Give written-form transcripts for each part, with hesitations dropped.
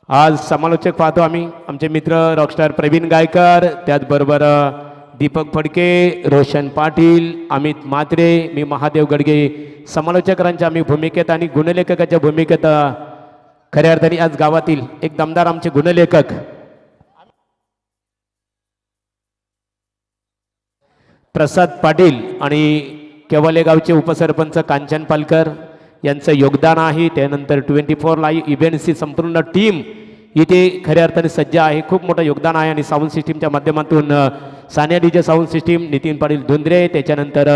आज समालोचक पाहतो आम्ही आमचे मित्र रॉकस्टार प्रवीण गायकर, त्याचबरोबर दीपक फडके, रोशन पाटील, अमित म्हात्रे, मी महादेव गडगे समालोचकांच्या आम्ही भूमिकेत आणि गुणलेखकाच्या भूमिकेत खऱ्या अर्थाने आज गावातील एक दमदार आमचे गुणलेखक प्रसाद पाटील आणि केवले गावचे उपसरपंच कांचन पालकर यांचं योगदान आहे। त्यानंतर 24 लाईव्ह इव्हेंट्सची संपूर्ण टीम इथे खऱ्या अर्थाने सज्ज आहे। खूप मोठं योगदान आहे आणि साऊंड सिस्टीमच्या माध्यमातून Sania DJ sound system, Nitin Patil Dhundre, त्याच्यानंतर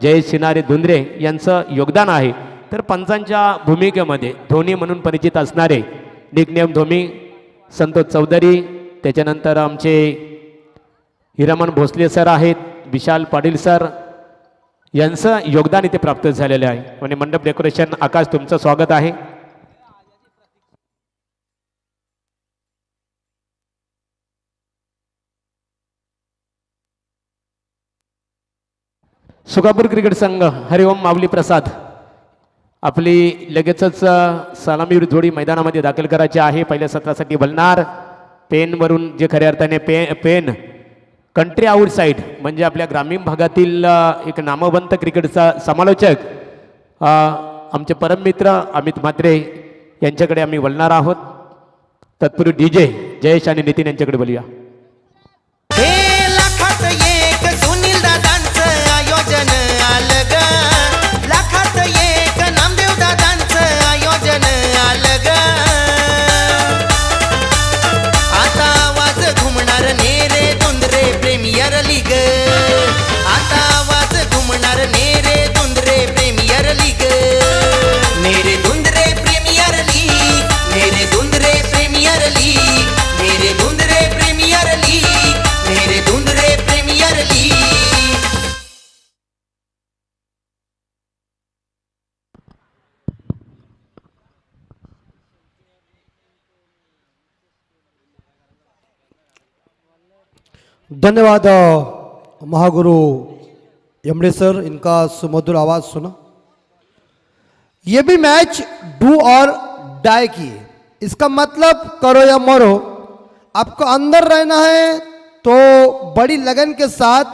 जयेश सिनारे धुंद्रे यांचं योगदान आहे। तर पंचांच्या भूमिकेमध्ये धोनी म्हणून परिचित असणारे निकनेम धोनी संतोष चौधरी, त्याच्यानंतर आमचे हिरामन भोसले सर आहेत, विशाल पाटील सर यांचं योगदान इथे प्राप्त झालेले आहे। आणि मंडप डेकोरेशन आकाश तुमचं स्वागत आहे। सुकापूर क्रिकेट संघ हरिओम माऊली प्रसाद आपली लगेचच सलामीवर जोडी मैदानामध्ये दाखल करायची आहे। पहिल्या सत्रासाठी बलणार पेनवरून जे खऱ्या अर्थाने पेन कंट्री आउटसाइड म्हणजे आपल्या ग्रामीण भागातील एक नामवंत क्रिकेटचा समालोचक आमचे परममित्र अमित म्हात्रे यांच्याकडे आम्ही वळणार आहोत। तत्पूर्वी डीजे जयेश आणि नितीन यांच्याकडे बोलूया। धन्यवाद महागुरु यमड़े सर, इनका सुमधुर आवाज सुना। ये भी मैच डू और डाई की है, इसका मतलब करो या मरो। आपको अंदर रहना है तो बड़ी लगन के साथ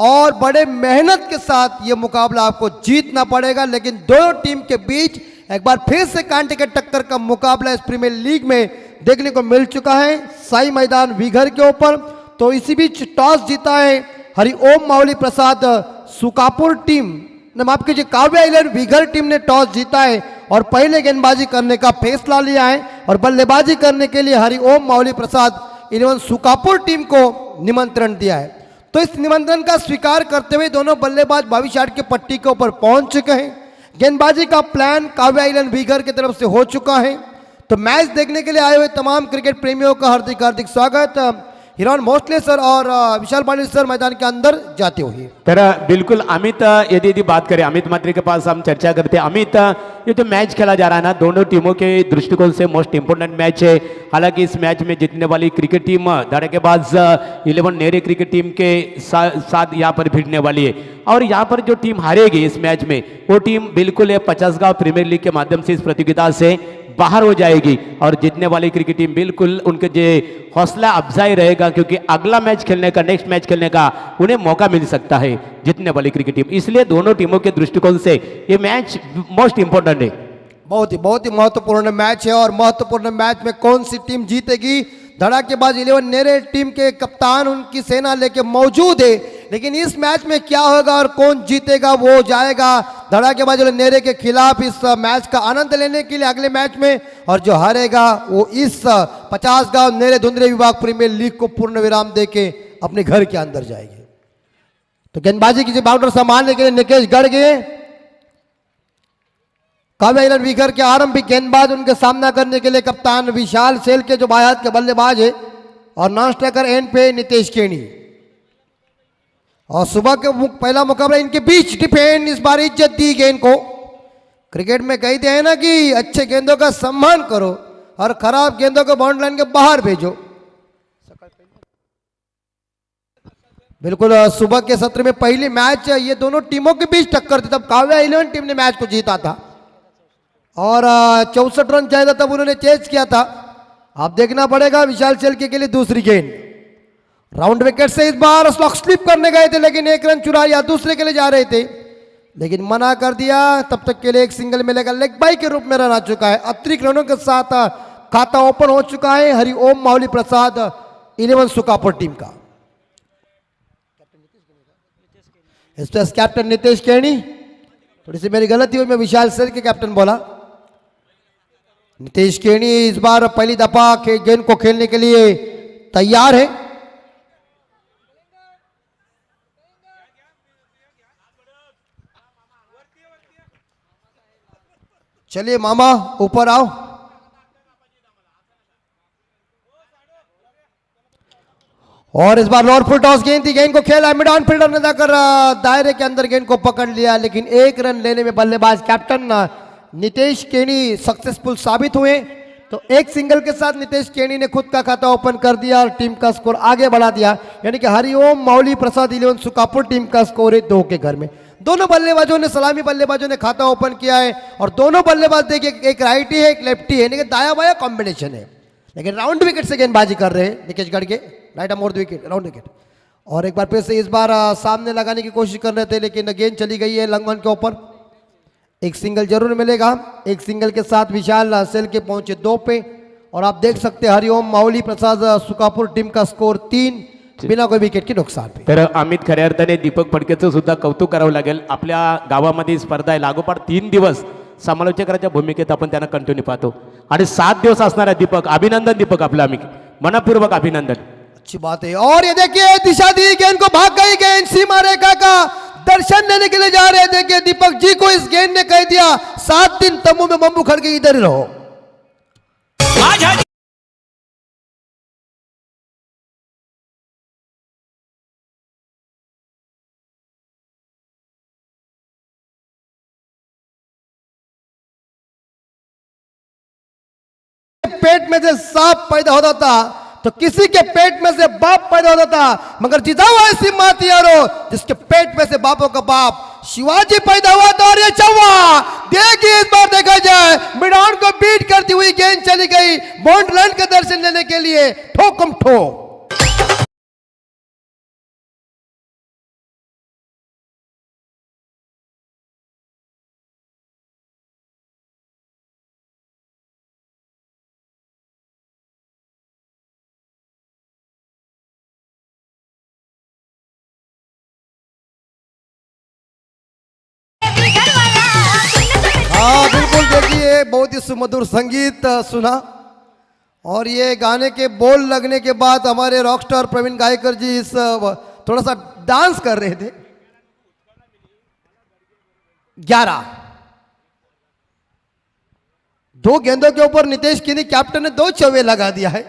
और बड़े मेहनत के साथ ये मुकाबला आपको जीतना पड़ेगा। लेकिन दोनों टीम के बीच एक बार फिर से कांटे के टक्कर का मुकाबला इस प्रीमियर लीग में देखने को मिल चुका है साई मैदान वीघर के ऊपर। तो इसी बीच टॉस जीता है हरिओम माऊली प्रसाद सुकापुर टीम ने, माफ कीजिए काव्य आइलैंड वीघर टीम ने टॉस जीता है और पहले गेंदबाजी करने का फैसला लिया है और बल्लेबाजी करने के लिए हरिओम माऊली प्रसाद 11 सुकापुर टीम को निमंत्रण दिया है। तो इस निमंत्रण का स्वीकार करते हुए दोनों बल्लेबाज 22 यार्ड की पट्टी के ऊपर पहुंच चुके हैं। गेंदबाजी का प्लान काव्य आइलैंड वीघर की तरफ से हो चुका है। तो मैच देखने के लिए आए हुए तमाम क्रिकेट प्रेमियों का हार्दिक हार्दिक स्वागत। हिरान भोसले सर और विशाल पाटिल सर मैदान के अंदर जाते हुए। तर बिल्कुल अमित, यदि बात करें अमित म्हात्रे के पास हम चर्चा करते हैं। अमित, ये जो मैच खेला जा रहा है ना, दोनों टीमों के दृष्टिकोण से मोस्ट इंपोर्टेंट मैच है। हालांकि इस मैच में जीतने वाली क्रिकेट टीम धड़केबाज 11 नेरे क्रिकेट टीम के साथ यहाँ पर भिड़ने वाली है और यहाँ पर जो टीम हारेगी इस मैच में वो टीम बिल्कुल 50 गांव प्रीमियर लीग के माध्यम से इस प्रतियोगिता से बाहर हो जाएगी और जीतने वाली क्रिकेट टीम बिल्कुल उनके जो हौसला अफजाई रहेगा, क्योंकि अगला मैच खेलने का, नेक्स्ट मैच खेलने का उन्हें मौका मिल सकता है जीतने वाली क्रिकेट टीम। इसलिए दोनों टीमों के दृष्टिकोण से ये मैच मोस्ट इंपोर्टेंट है। बहुत ही महत्वपूर्ण मैच है और महत्वपूर्ण मैच में कौन सी टीम जीतेगी, धड़ाकेबाज 11 नेरे टीम के कप्तान उनकी सेना लेके मौजूद है। लेकिन इस मैच में क्या होगा और कौन जीतेगा वो जाएगा धड़ाकेबाज नेरे के खिलाफ इस मैच का आनंद लेने के लिए अगले मैच में, और जो हारेगा वो इस 50 गांव नेरे धुंधरे विभाग प्रीमियर लीग को पूर्ण विराम देके अपने घर के अंदर जाएंगे। तो गेंदबाजी की बाउंड्री संभालने के लिए निकेश गड़गे, काव्य आइलैंड वीघर के आरंभिक गेंदबाज, उनके सामना करने के लिए कप्तान विशाल सेल के जो बायात के बल्लेबाज है, और नॉन स्ट्राइकर एंड पे नितेश केनी। और सुबह के पहला मुकाबला इनके बीच, डिफेंड इस बार इज्जत दी गेंद को। क्रिकेट में कहते हैं ना कि अच्छे गेंदों का सम्मान करो और खराब गेंदों को बाउंड्री लाइन के बाहर भेजो। बिल्कुल सुबह के सत्र में पहली मैच ये दोनों टीमों के बीच टक्कर थी, तब काव्य आइलैंड टीम ने मैच को जीता था और 64 रन चाहिए था, तब उन्होंने चेज किया था। आप देखना पड़ेगा विशाल शेल्के के लिए दूसरी गेंद। राउंड विकेट से इस बार स्लॉक स्लिप करने गए थे, लेकिन एक रन चुरा लिया, दूसरे के लिए जा रहे थे लेकिन मना कर दिया। तब तक के लिए एक सिंगल मिलेगा, लेग बाई के रूप में रन आ चुका है। अतिरिक्त रनों के साथ खाता ओपन हो चुका है हरिओम माउली प्रसाद 11 सुकापुर टीम का। इस कैप्टन नितेश केणी, थोड़ी सी मेरी गलती हुई, मैं विशाल शेल्के के कैप्टन बोला। नितेश केणी इस बार पहली दफा गेंद को खेलने के लिए तैयार है। चलिए मामा ऊपर आओ। और इस बार लॉर्ड फुल टॉस गेंद थी, गेंद को खेला, मिड ऑन फील्डर ने जाकर दायरे के अंदर गेंद को पकड़ लिया, लेकिन एक रन लेने में बल्लेबाज कैप्टन नितेश केणी सक्सेसफुल साबित हुए। तो एक सिंगल के साथ नितेश केणी ने खुद का खाता ओपन कर दिया और टीम का स्कोर आगे बढ़ा दिया। यानी कि हरिओम माउली प्रसाद 11 सुकापुर टीम का स्कोर है 2 के घर में। दोनों बल्लेबाजों ने, सलामी बल्लेबाजों ने खाता ओपन किया है और दोनों बल्लेबाज देखिए, एक राइटी है एक लेफ्टी है, लेकिन दाया बाया कॉम्बिनेशन है, लेकिन राउंड विकेट से गेंदबाजी कर रहे हैं निकेश गढ़ के, right more wicket, round wicket. और एक बार फिर से इस बार सामने लगाने की कोशिश कर रहे थे, लेकिन गेंद चली गई है लंगन के ऊपर। एक सिंगल जरूर मिलेगा। एक सिंगल के साथ विशाल शेल्के पहुंचे 2 पे और आप देख सकते हैं हरिओम माउली प्रसाद सुकापुर टीम का स्कोर 3 बिना कोई विकेट की नुकसान पे। तर अमित खऱ्या अर्थाने दीपक फडकेचं सुद्धा कौतुक करावं लागेल। आपल्या गावामध्ये स्पर्धा आहे, लागोपाठ 3 दिवस समालोचकाच्या भूमिकेत आपण त्यांना कंटिन्यू पाहतो आणि 7 दिवस असणारा दीपक, अभिनंदन दीपक, आपला आम्ही मनपूर्वक अभिनंदन। अच्छी बात है। और ये देखिए दिशा दी, गेंद को भाग गई गेंद, सीमा रेखा का दर्शन लेने के लिए जा रहे थे कि दीपक जी को इस गेंद ने कह दिया 7 दिन तंबू में बम्बू खड़ के इधर ही रहो। पेट में से सांप पैदा होता था तो किसी के पेट में से बाप पैदा होता था, मगर जिताओ ऐसी मात यारो जिसके पेट में से बापों का बाप शिवाजी पैदा हुआ था। और ये चौवा देखिए, इस बार देखा जाए मिडान को बीट करती हुई गेंद चली गई बॉन्ड रन के दर्शन लेने के लिए, ठोकम ठो। हाँ बिल्कुल, देखिए बहुत ही सुमधुर संगीत सुना और ये गाने के बोल लगने के बाद हमारे रॉकस्टार प्रवीण गायकर जी इस थोड़ा सा डांस कर रहे थे। 11 2 गेंदों के ऊपर नितेश केणी कैप्टन ने 2 चौवे लगा दिया है।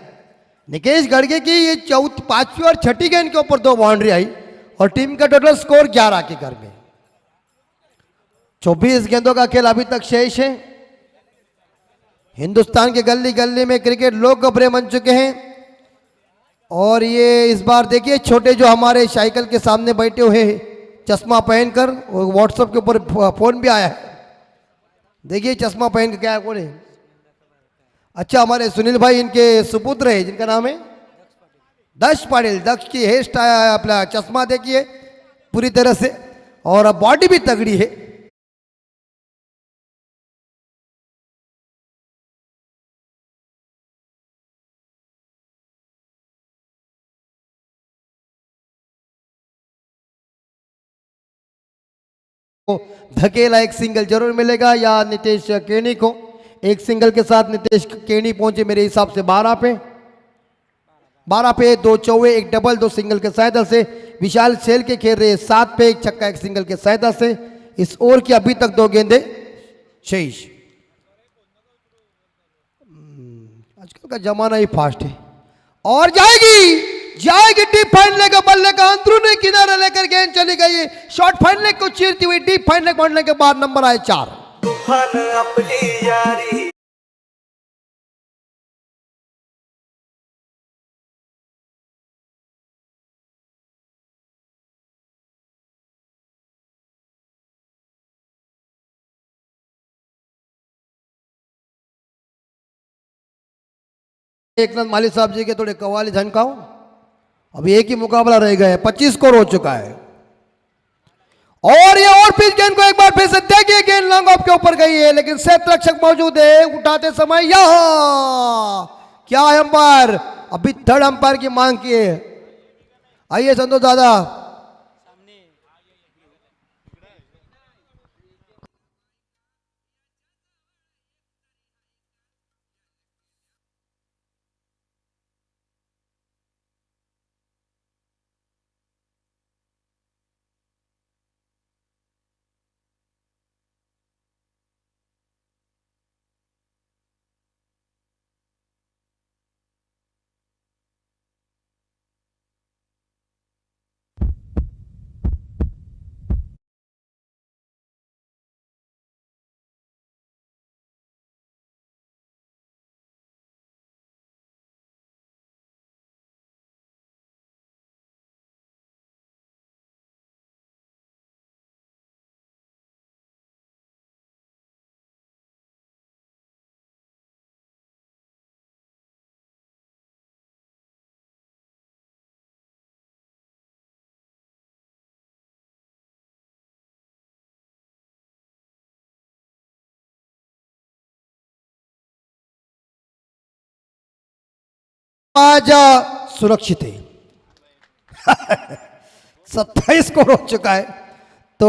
निकेश गढ़गे की ये 5वीं और 6ठी गेंद के ऊपर 2 बाउंड्री आई और टीम का टोटल स्कोर 11 के घर में। 24 गेंदों का खेल अभी तक शेष है। हिंदुस्तान के गली गली में क्रिकेट लोकप्रिय बन चुके हैं और ये इस बार देखिए छोटे जो हमारे साइकिल के सामने बैठे हुए हैं चश्मा पहनकर, व्हाट्सएप के ऊपर फोन भी आया है, देखिए चश्मा पहन के क्या है, कौन है? अच्छा, हमारे सुनील भाई इनके सुपुत्र है जिनका नाम है दक्ष पाटिल। दक्ष की हेयर स्टाइल, अपना चश्मा देखिए पूरी तरह से, और बॉडी भी तगड़ी है। धकेला एक सिंगल जरूर मिलेगा या नितेश केणी को। एक सिंगल के साथ नितेश केणी पहुंचे मेरे हिसाब से 12 पे, 12 पे 2 चौवे 1 डबल 2 सिंगल के सहायता से। विशाल शेल्के खेल रहे 7 पे 1 छक्का 1 सिंगल के सहायता से। इस ओवर की अभी तक 2 गेंदे शेष। आजकल का जमाना ही फास्ट है और जाएगी डीप फाइन लेग, बल्ले का अंदरूनी किनारा लेकर गेंद चली गई शॉर्ट फाइन लेग को चीरती हुई। डीप फाइन लेग पहुंचने के बाद नंबर आए 4। एकनाथ माली साहब जी के थोड़े कव्वाली झनकाऊं। अभी एक ही मुकाबला रह गया है, 25 स्कोर हो चुका है। और ये और पिच गेंद को एक बार फिर से देखिए, गेंद लॉन्ग ऑफ के ऊपर गई है, लेकिन सेट रक्षक मौजूद है उठाते समय। यहां क्या है अंपायर, अभी थर्ड अंपायर की मांग की है। आइए संतोष दादा। आज सुरक्षित है। 27 स्कोर हो चुका है, तो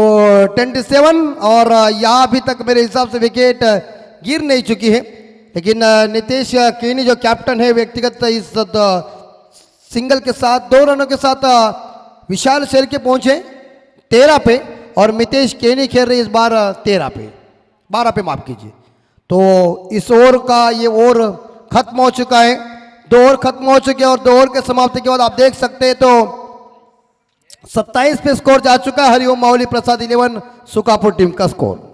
27। और यहाँ अभी तक मेरे हिसाब से विकेट गिर नहीं चुकी है, लेकिन नितेश केनी जो कैप्टन है व्यक्तिगत इस सिंगल के साथ 2 रनों के साथ विशाल शेर के पहुंचे 13 पे, और मितेश केनी खेल रहे इस बार 12 पे माफ कीजिए। तो इस ओवर का ये ओवर खत्म हो चुका है, 2 ओवर खत्म हो चुके हैं, और 2 ओवर के समाप्ति के बाद आप देख सकते हैं तो 27 पे स्कोर जा चुका है हरिओम मावली प्रसाद 11 सुकापुर टीम का स्कोर।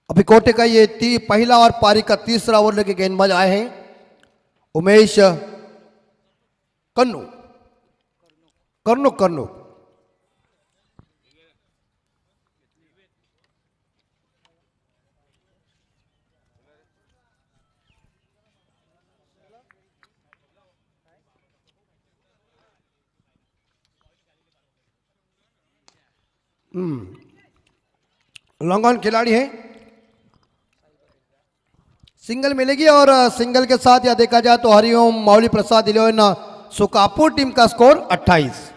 अभी कोटे का ये पहला और पारी का तीसरा ओवर लेके गेंदबाज आए हैं उमेश कन्नू कर्नू कर्नू। लॉन्ग ऑन खिलाड़ी है, सिंगल मिलेगी, और सिंगल के साथ यह देखा जाए तो हरिओम मावली प्रसाद 11 सुकापुर टीम का स्कोर 28।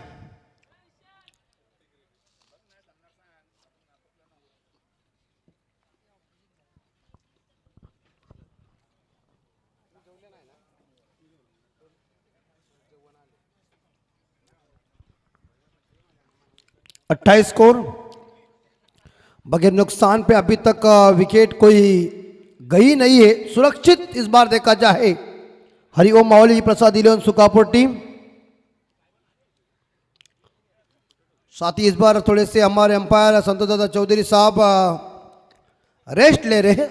स्कोर बगैर नुकसान पे अभी तक विकेट कोई गई नहीं है, सुरक्षित इस बार देखा जाए हरिओम मावली प्रसाद 11 सुकापुर टीम। साथ ही इस बार थोड़े से हमारे अंपायर संतोष दादा चौधरी साहब रेस्ट ले रहे हैं,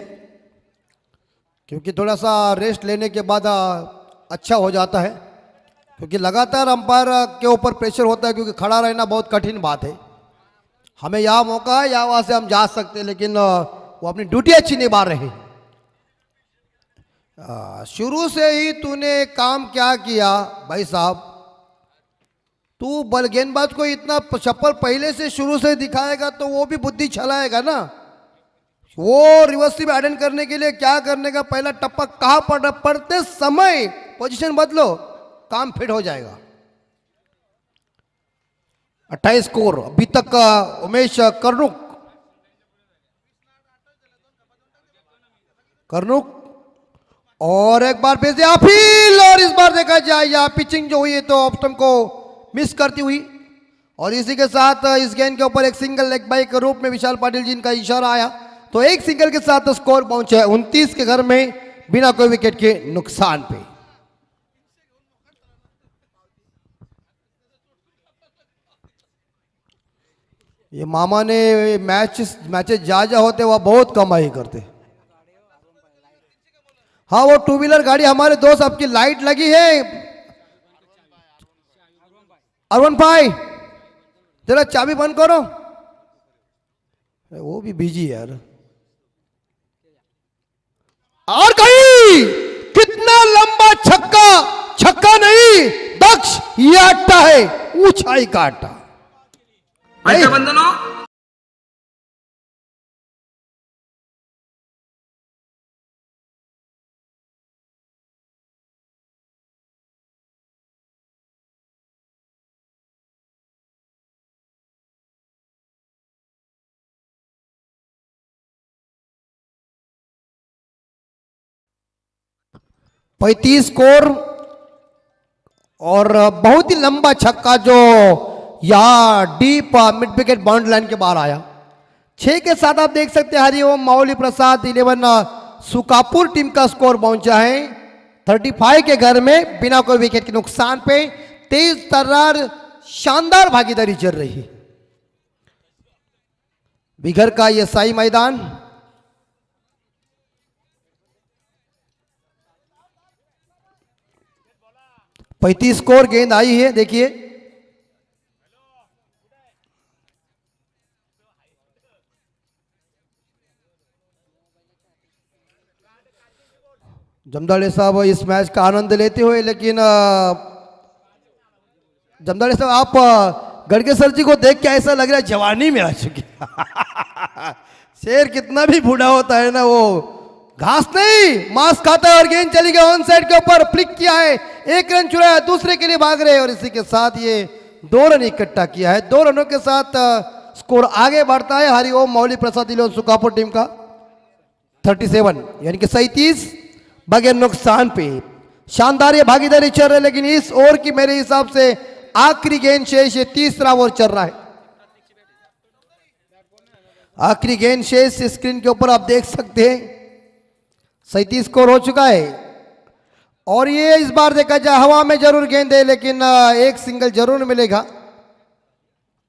क्योंकि थोड़ा सा रेस्ट लेने के बाद अच्छा हो जाता है, क्योंकि लगातार अंपायर के ऊपर प्रेशर होता है, क्योंकि खड़ा रहना बहुत कठिन बात है। हमें यहाँ मौका है, यहाँ वहाँ से हम जा सकते हैं, लेकिन वो अपनी ड्यूटी अच्छी निभा रहे हैं। शुरू से ही तूने काम क्या किया भाई साहब, तू बल गेंदबाज को इतना चप्पल पहले से शुरू से दिखाएगा तो वो भी बुद्धि चलाएगा ना। वो रिवर्सिव अटेंड करने के लिए क्या करने का, पहला टप्पा कहाँ पड़ते समय पोजीशन बदलो, काम फिट हो जाएगा। 28 स्कोर अभी तक उमेश कर्नुक और एक बार फिर से अपील, और इस बार देखा जाए या पिचिंग जो हुई है तो ऑप्टम को मिस करती हुई, और इसी के साथ इस गेंद के ऊपर एक सिंगल लेग बाई के रूप में विशाल पाटिल जी का इशारा आया, तो एक सिंगल के साथ स्कोर पहुंचा है 29 के घर में बिना कोई विकेट के नुकसान पे। ये मामा ने मैचेस जा होते वह बहुत कमाई करते। हाँ वो टू व्हीलर गाड़ी हमारे दोस्त, आपकी लाइट लगी है अरुण भाई, जरा चाबी बंद करो। वो भी बिजी है यार। और कहीं कितना लंबा छक्का, छक्का नहीं दक्ष, ये आटा है ऊंचाई का आटा। बंधनों 35 स्कोर और बहुत ही लंबा छक्का जो यहां deep mid wicket boundary line के बाहर आया। 6 के साथ आप देख सकते हैं हरिओम माउली प्रसाद 11 सुकापुर टीम का स्कोर पहुंचा है 35 के घर में बिना कोई विकेट के नुकसान पे। तेज तर्रार शानदार भागीदारी चल रही है। बिघर का यह साई मैदान पैंतीस स्कोर गेंद आई है, देखिए जमदाड़े साहब इस मैच का आनंद लेते हुए, लेकिन जमदाड़े साहब आप गड़गे सर जी को देख के ऐसा लग रहा है जवानी में आ चुके। शेर कितना भी बूढ़ा होता है ना, वो घास नहीं मांस खाता है। और गेंद चली गई ऑन साइड के ऊपर, फ्लिक किया है, 1 रन चुराया, दूसरे के लिए भाग रहे और इसी के साथ ये 2 रन इकट्ठा किया है। 2 रनों के साथ स्कोर आगे बढ़ता है हरिओम मौली प्रसाद सुकापुर टीम का 37 यानी कि 37 बगैर नुकसान पे। शानदार ये भागीदारी चल रही है, लेकिन इस ओवर की मेरे हिसाब से आखिरी गेंद शेष है, तीसरा ओवर चल रहा है। आखिरी गेंद शेष स्क्रीन के ऊपर आप देख सकते हैं 37 स्कोर हो चुका है। और ये इस बार देखा जाए हवा में जरूर गेंद है, लेकिन एक सिंगल जरूर मिलेगा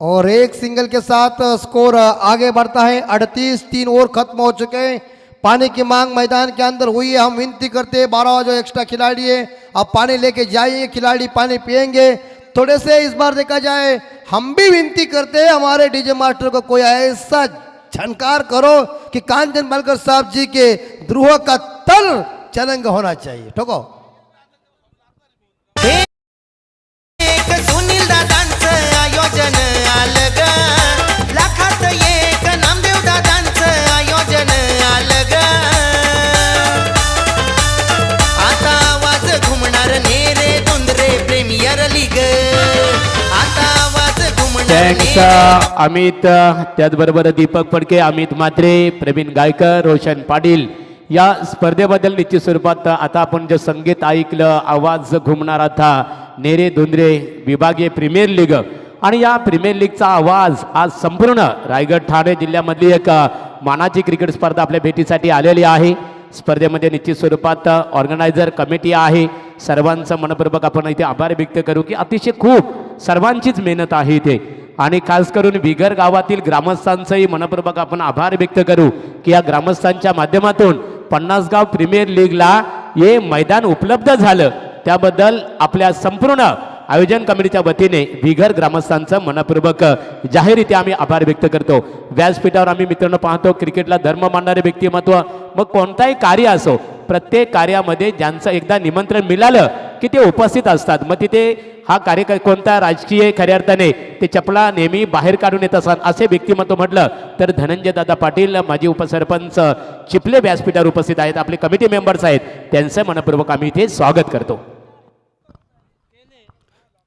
और एक सिंगल के साथ स्कोर आगे बढ़ता है 38। 3 ओवर खत्म हो चुके हैं। पानी की मांग मैदान के अंदर हुई है। हम विनती करते हैं 12 जो एक्स्ट्रा खिलाड़ी है अब पानी लेके जाइए, खिलाड़ी पानी पिएंगे थोड़े से। इस बार देखा जाए हम भी विनती करते हैं हमारे डीजे मास्टर को कोई ऐसा झनकार करो कि कांचन मलकर साहब जी के द्रोह का तल चलंग होना चाहिए। ठोको सुनील दादांचं आयोजन आलं ग, लाखात एक नामदेव दादांचं आयोजन आलं ग। आता आवाज घुमणार नेरे दुंदरे प्रीमियर लीग, आता आवाज घुमणार थँक्स अमित, त्याचबरोबर दीपक फडके, अमित म्हात्रे, प्रवीण गायकर, रोशन पाटील या स्पर्धेबद्दल निश्चित स्वरूपात आता आपण जे संगीत ऐकलं, आवाज घुमणारा था नेरे धुंद्रे विभागीय प्रीमियर लीग, आणि या प्रीमियर लीगचा आवाज आज संपूर्ण रायगड ठाणे जिल्ह्यामधली एक मानाची क्रिकेट स्पर्धा आपल्या भेटीसाठी आलेली आहे। स्पर्धेमध्ये निश्चित स्वरूपात ऑर्गनायझर कमिटी आहे, सर्वांचं मनपूर्वक आपण इथे आभार व्यक्त करू की अतिशय खूप सर्वांचीच मेहनत आहे इथे, आणि खास करून बिगर गावातील ग्रामस्थांचंही मनपूर्वक आपण आभार व्यक्त करू की या ग्रामस्थांच्या माध्यमातून 50 गाव प्रीमियर लीगला हे मैदान उपलब्ध झालं, त्याबद्दल आपल्या संपूर्ण आयोजन कमिटीच्या वतीने बिगर ग्रामस्थांचं मनपूर्वक जाहीररित्या आम्ही आभार व्यक्त करतो। व्यासपीठावर आम्ही मित्रांनो पाहतो क्रिकेटला धर्म मानणारे व्यक्तिमत्व, मग कोणताही कार्य असो प्रत्येक कार्यामध्ये ज्यांचं एकदा निमंत्रण मिळालं की ते उपस्थित असतात। मग तिथे हा कार्य कोणता राजकीय खऱ्या अर्थाने ते चपला नेहमी बाहेर काढून येत असतात असे व्यक्तिमत्व म्हटलं तर धनंजय दादा पाटील माजी उपसरपंच चिपले व्यासपीठावर उपस्थित आहेत, आपले कमिटी मेंबर्स आहेत, त्यांचं मनपूर्वक आम्ही इथे स्वागत करतो।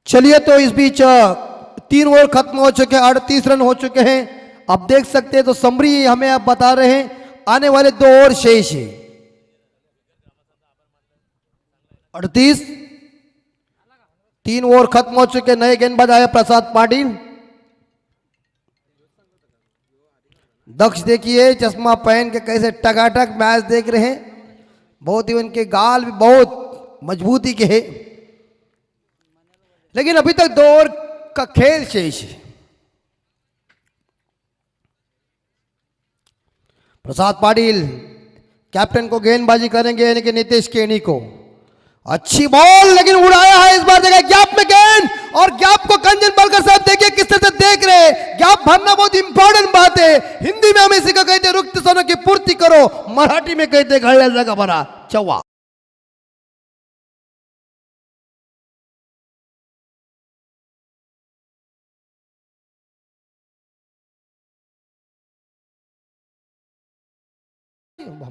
चलिए तो इस बीच 3 ओवर खत्म हो चुके हैं, 38 रन हो चुके हैं। अब देख सकते हैं तो समरी हमें आप बता रहे हैं आने वाले 2 ओवर शेष है 38। 3 ओवर खत्म हो चुके, नए गेंदबाज आए प्रसाद पाटिल। दक्ष देखिए चश्मा पहन के कैसे टकाटक मैच देख रहे हैं। बहुत ही उनके गाल भी बहुत मजबूती के हैं, लेकिन अभी तक 2 ओवर का खेल शेष है। प्रसाद पाटिल कैप्टन को गेंदबाजी करेंगे, यानी कि नितेश केनी को। अच्छी बॉल लेकिन उड़ाया है इस बार, देखा गैप में गेंद, और गैप को कंचन बलकर साहब देखिए किस तरह से देख रहे हैं। गैप भरना बहुत इंपॉर्टेंट बात है। हिंदी में हम इसी को कहते हैं रुक्त सोनों की पूर्ति करो, मराठी में कहते घड़े जगह भरा चौवा।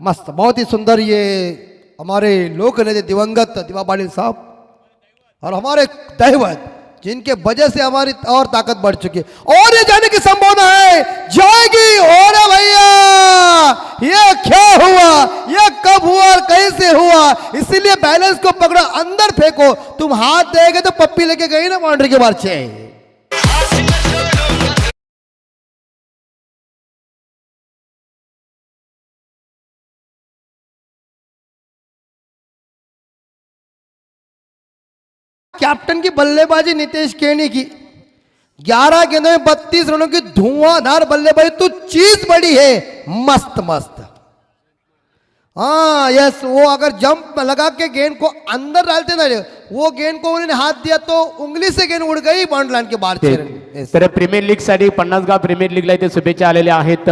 मस्त, बहुत ही सुंदर ये हमारे लोक नेता दिवंगत दिवा पाटिल साहब और हमारे दैवत, जिनके वजह से हमारी और ताकत बढ़ चुकी है और ये जाने की संभावना है जाएगी। और भैया ये क्या हुआ, ये कब हुआ और कैसे हुआ, इसीलिए बैलेंस को पकड़ो, अंदर फेंको। तुम हाथ देगे तो पप्पी लेके गई ना बाउंड्री के बाहर से। कैप्टन की बल्लेबाजी नितेश केनी की 11 गेंदों में 32 रनों की धुआंधार बल्लेबाजी, तो चीज बड़ी है, मस्त मस्त। हाँ यस, वो अगर जंप लगा के गेंद को अंदर डालते ना, वो गेंद को उन्होंने हाथ दिया तो उंगली से गेंद उड़ गई बाउंड्री लाइन के बाहर। तर प्रीमियर लीग साठी 50 गाव प्रीमियर लीगला इथे शुभेच्छा आलेल्या आहेत।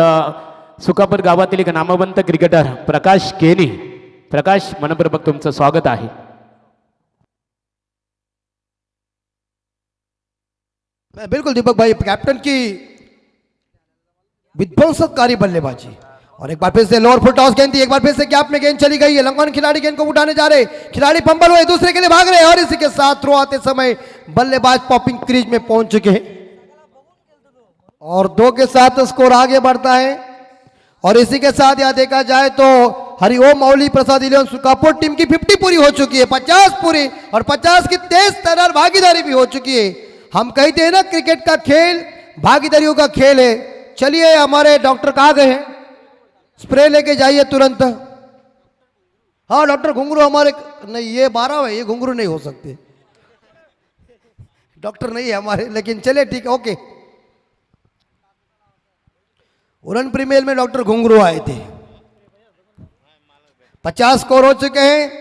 सुकापूर गावातील एक नामवंत क्रिकेटर प्रकाश केनी। प्रकाश, मनपूर्वक तुमचं स्वागत आहे। बिल्कुल दीपक भाई, कैप्टन की विध्वंसकारी बल्लेबाजी, और एक बार फिर से लोअर फुट टॉस गेंद थी, एक बार फिर से गैप में गेंद चली गई है। लंगन खिलाड़ी गेंद को उठाने जा रहे, खिलाड़ी फंबल हुए, दूसरे के लिए भाग रहे, और इसी के साथ थ्रो आते समय बल्लेबाज पॉपिंग क्रीज में पहुंच चुके हैं और 2 के साथ स्कोर आगे बढ़ता है। और इसी के साथ यह देखा जाए तो हरिओम मौली प्रसाद इलेवन सुकापुर टीम की 50 पूरी हो चुकी है, 50 पूरी, और 50 की तेज तर्रार भागीदारी भी हो चुकी है। हम कहते हैं ना क्रिकेट का खेल भागीदारियों का खेल है। चलिए, हमारे डॉक्टर कहाँ गए हैं, स्प्रे लेके जाइए तुरंत। हाँ डॉक्टर, घुंघरू हमारे नहीं, ये 12 है, ये घुंघरू नहीं हो सकते, डॉक्टर नहीं है हमारे, लेकिन चले ठीक है, ओके। उड़न प्रीमियर में डॉक्टर घुंघरू आए थे। 50 स्कोर हो चुके हैं।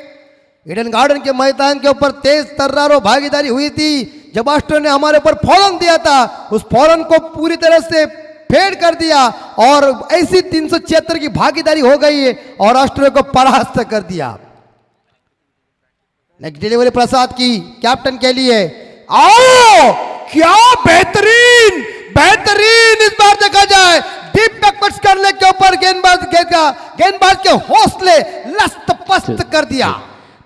ईडन गार्डन के मैदान के ऊपर तेज तर्रार भागीदारी हुई थी। जब ऑस्ट्रेलिया ने हमारे ऊपर फौरन दिया था, उस फौरन को पूरी तरह से फेड कर दिया और ऐसी 376 की भागीदारी हो गई है और ऑस्ट्रेलिया को परास्त कर दिया। नेक्स्ट डिलीवरी प्रसाद की कैप्टन के लिए, आओ क्या बेहतरीन बेहतरीन इस बार देखा जाए, डीप बैकवर्ड्स करने के ऊपर गेंदबाज के हौसले लस्त पस्त कर दिया।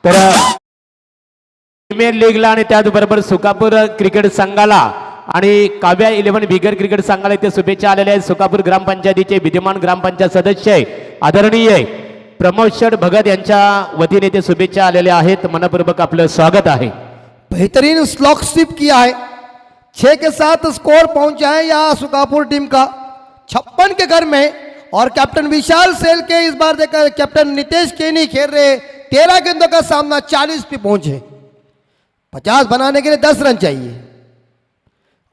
तर प्रीमियर लीगला आणि त्याचबरोबर सुकापूर क्रिकेट संघाला आणि काव्या 11 बिगर क्रिकेट संघाला इथे शुभेच्छा आलेल्या आहेत। सुकापूर ग्रामपंचायतीचे विद्यमान ग्रामपंचायत सदस्य आदरणीय प्रमोद शेठ भगत यांच्या वतीने ते शुभेच्छा आलेल्या आहेत। मनपूर्वक आपलं स्वागत आहे। बेहतरीन स्लॉक स्वीप किया है, 6 के साथ स्कोर पहुंचा है यहाँ सुकापुर टीम का 56 के घर में। और कैप्टन विशाल सेल के इस बार देखा कैप्टन नितेश केनी खेल रहे, 13 गेंदों का सामना 40 पे पहुंचे। 50 बनाने के लिए 10 रन चाहिए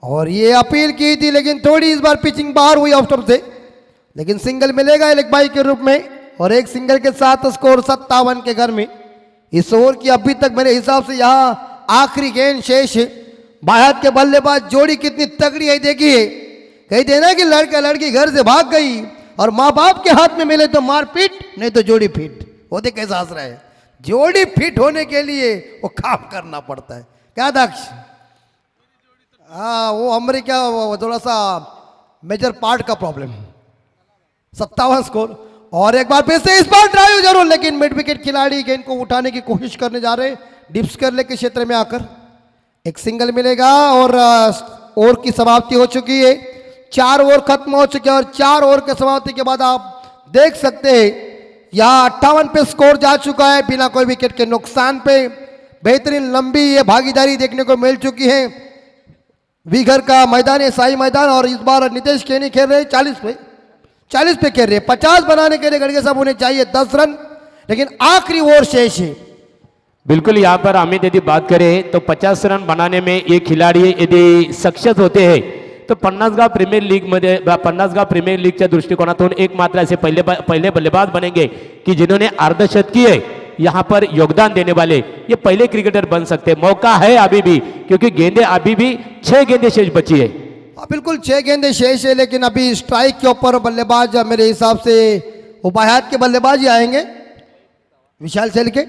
और ये अपील की थी, लेकिन थोड़ी इस बार पिचिंग बाहर हुई ऑफ स्टंप से, लेकिन सिंगल मिलेगा एक बाई के रूप में और एक सिंगल के साथ स्कोर 57 के घर में। इस ओवर की अभी तक मेरे हिसाब से यहाँ आखिरी गेंद शेष है। बाहर के बल्लेबाज जोड़ी कितनी तगड़ी है देखिए, कहते हैं ना कि लड़का लड़की घर से भाग गई और माँ बाप के हाथ में मिले तो मारपीट, नहीं तो जोड़ी फिट। वो देख कैसा हंस रहा है, जोड़ी फिट होने के लिए वो काम करना पड़ता है, क्या दक्ष? हाँ, वो अमेरिका थोड़ा सा मेजर पार्ट का प्रॉब्लम है। 57 स्कोर और एक बार फिर से इस बार ड्राइव जरूर, लेकिन मिड विकेट खिलाड़ी गेंद को उठाने की कोशिश करने जा रहे, डिप्स कर ले के क्षेत्र में आकर एक सिंगल मिलेगा और ओवर की समाप्ति हो चुकी है। 4 ओवर खत्म हो चुके हैं और 4 ओवर के समाप्ति के बाद आप देख सकते हैं यहाँ 58 पे स्कोर जा चुका है बिना कोई विकेट के नुकसान पे। बेहतरीन लंबी ये भागीदारी देखने को मिल चुकी है। वीघर का मैदान है, शाही मैदान, और इस बार नितेश केनी खेल रहे 40 पे 40 पे खेल रहे हैं। 50 बनाने के लिए गड़गे साहब होने चाहिए 10 रन, लेकिन आखिरी ओवर शेष है। बिल्कुल, यहाँ पर अमित यदि बात करें तो 50 रन बनाने में एक खिलाडी यदि सक्सेस होते हैं तो 50 प्रीमियर लीग मध्ये 50 प्रीमियर लीगच्या दृष्टिकोनातून एक मात्र ऐसे पहले बल्लेबाज बनेंगे कि जिन्होंने अर्धशतकीय यहाँ पर योगदान देने वाले ये पहले क्रिकेटर बन सकते हैं। मौका है अभी भी, क्योंकि गेंदे अभी भी 6 गेंदें शेष बची है। बिल्कुल 6 गेंदें शेष है, लेकिन अभी स्ट्राइक के ऊपर बल्लेबाज मेरे हिसाब से उपायात के बल्लेबाज ही आएंगे, विशाल सेल के।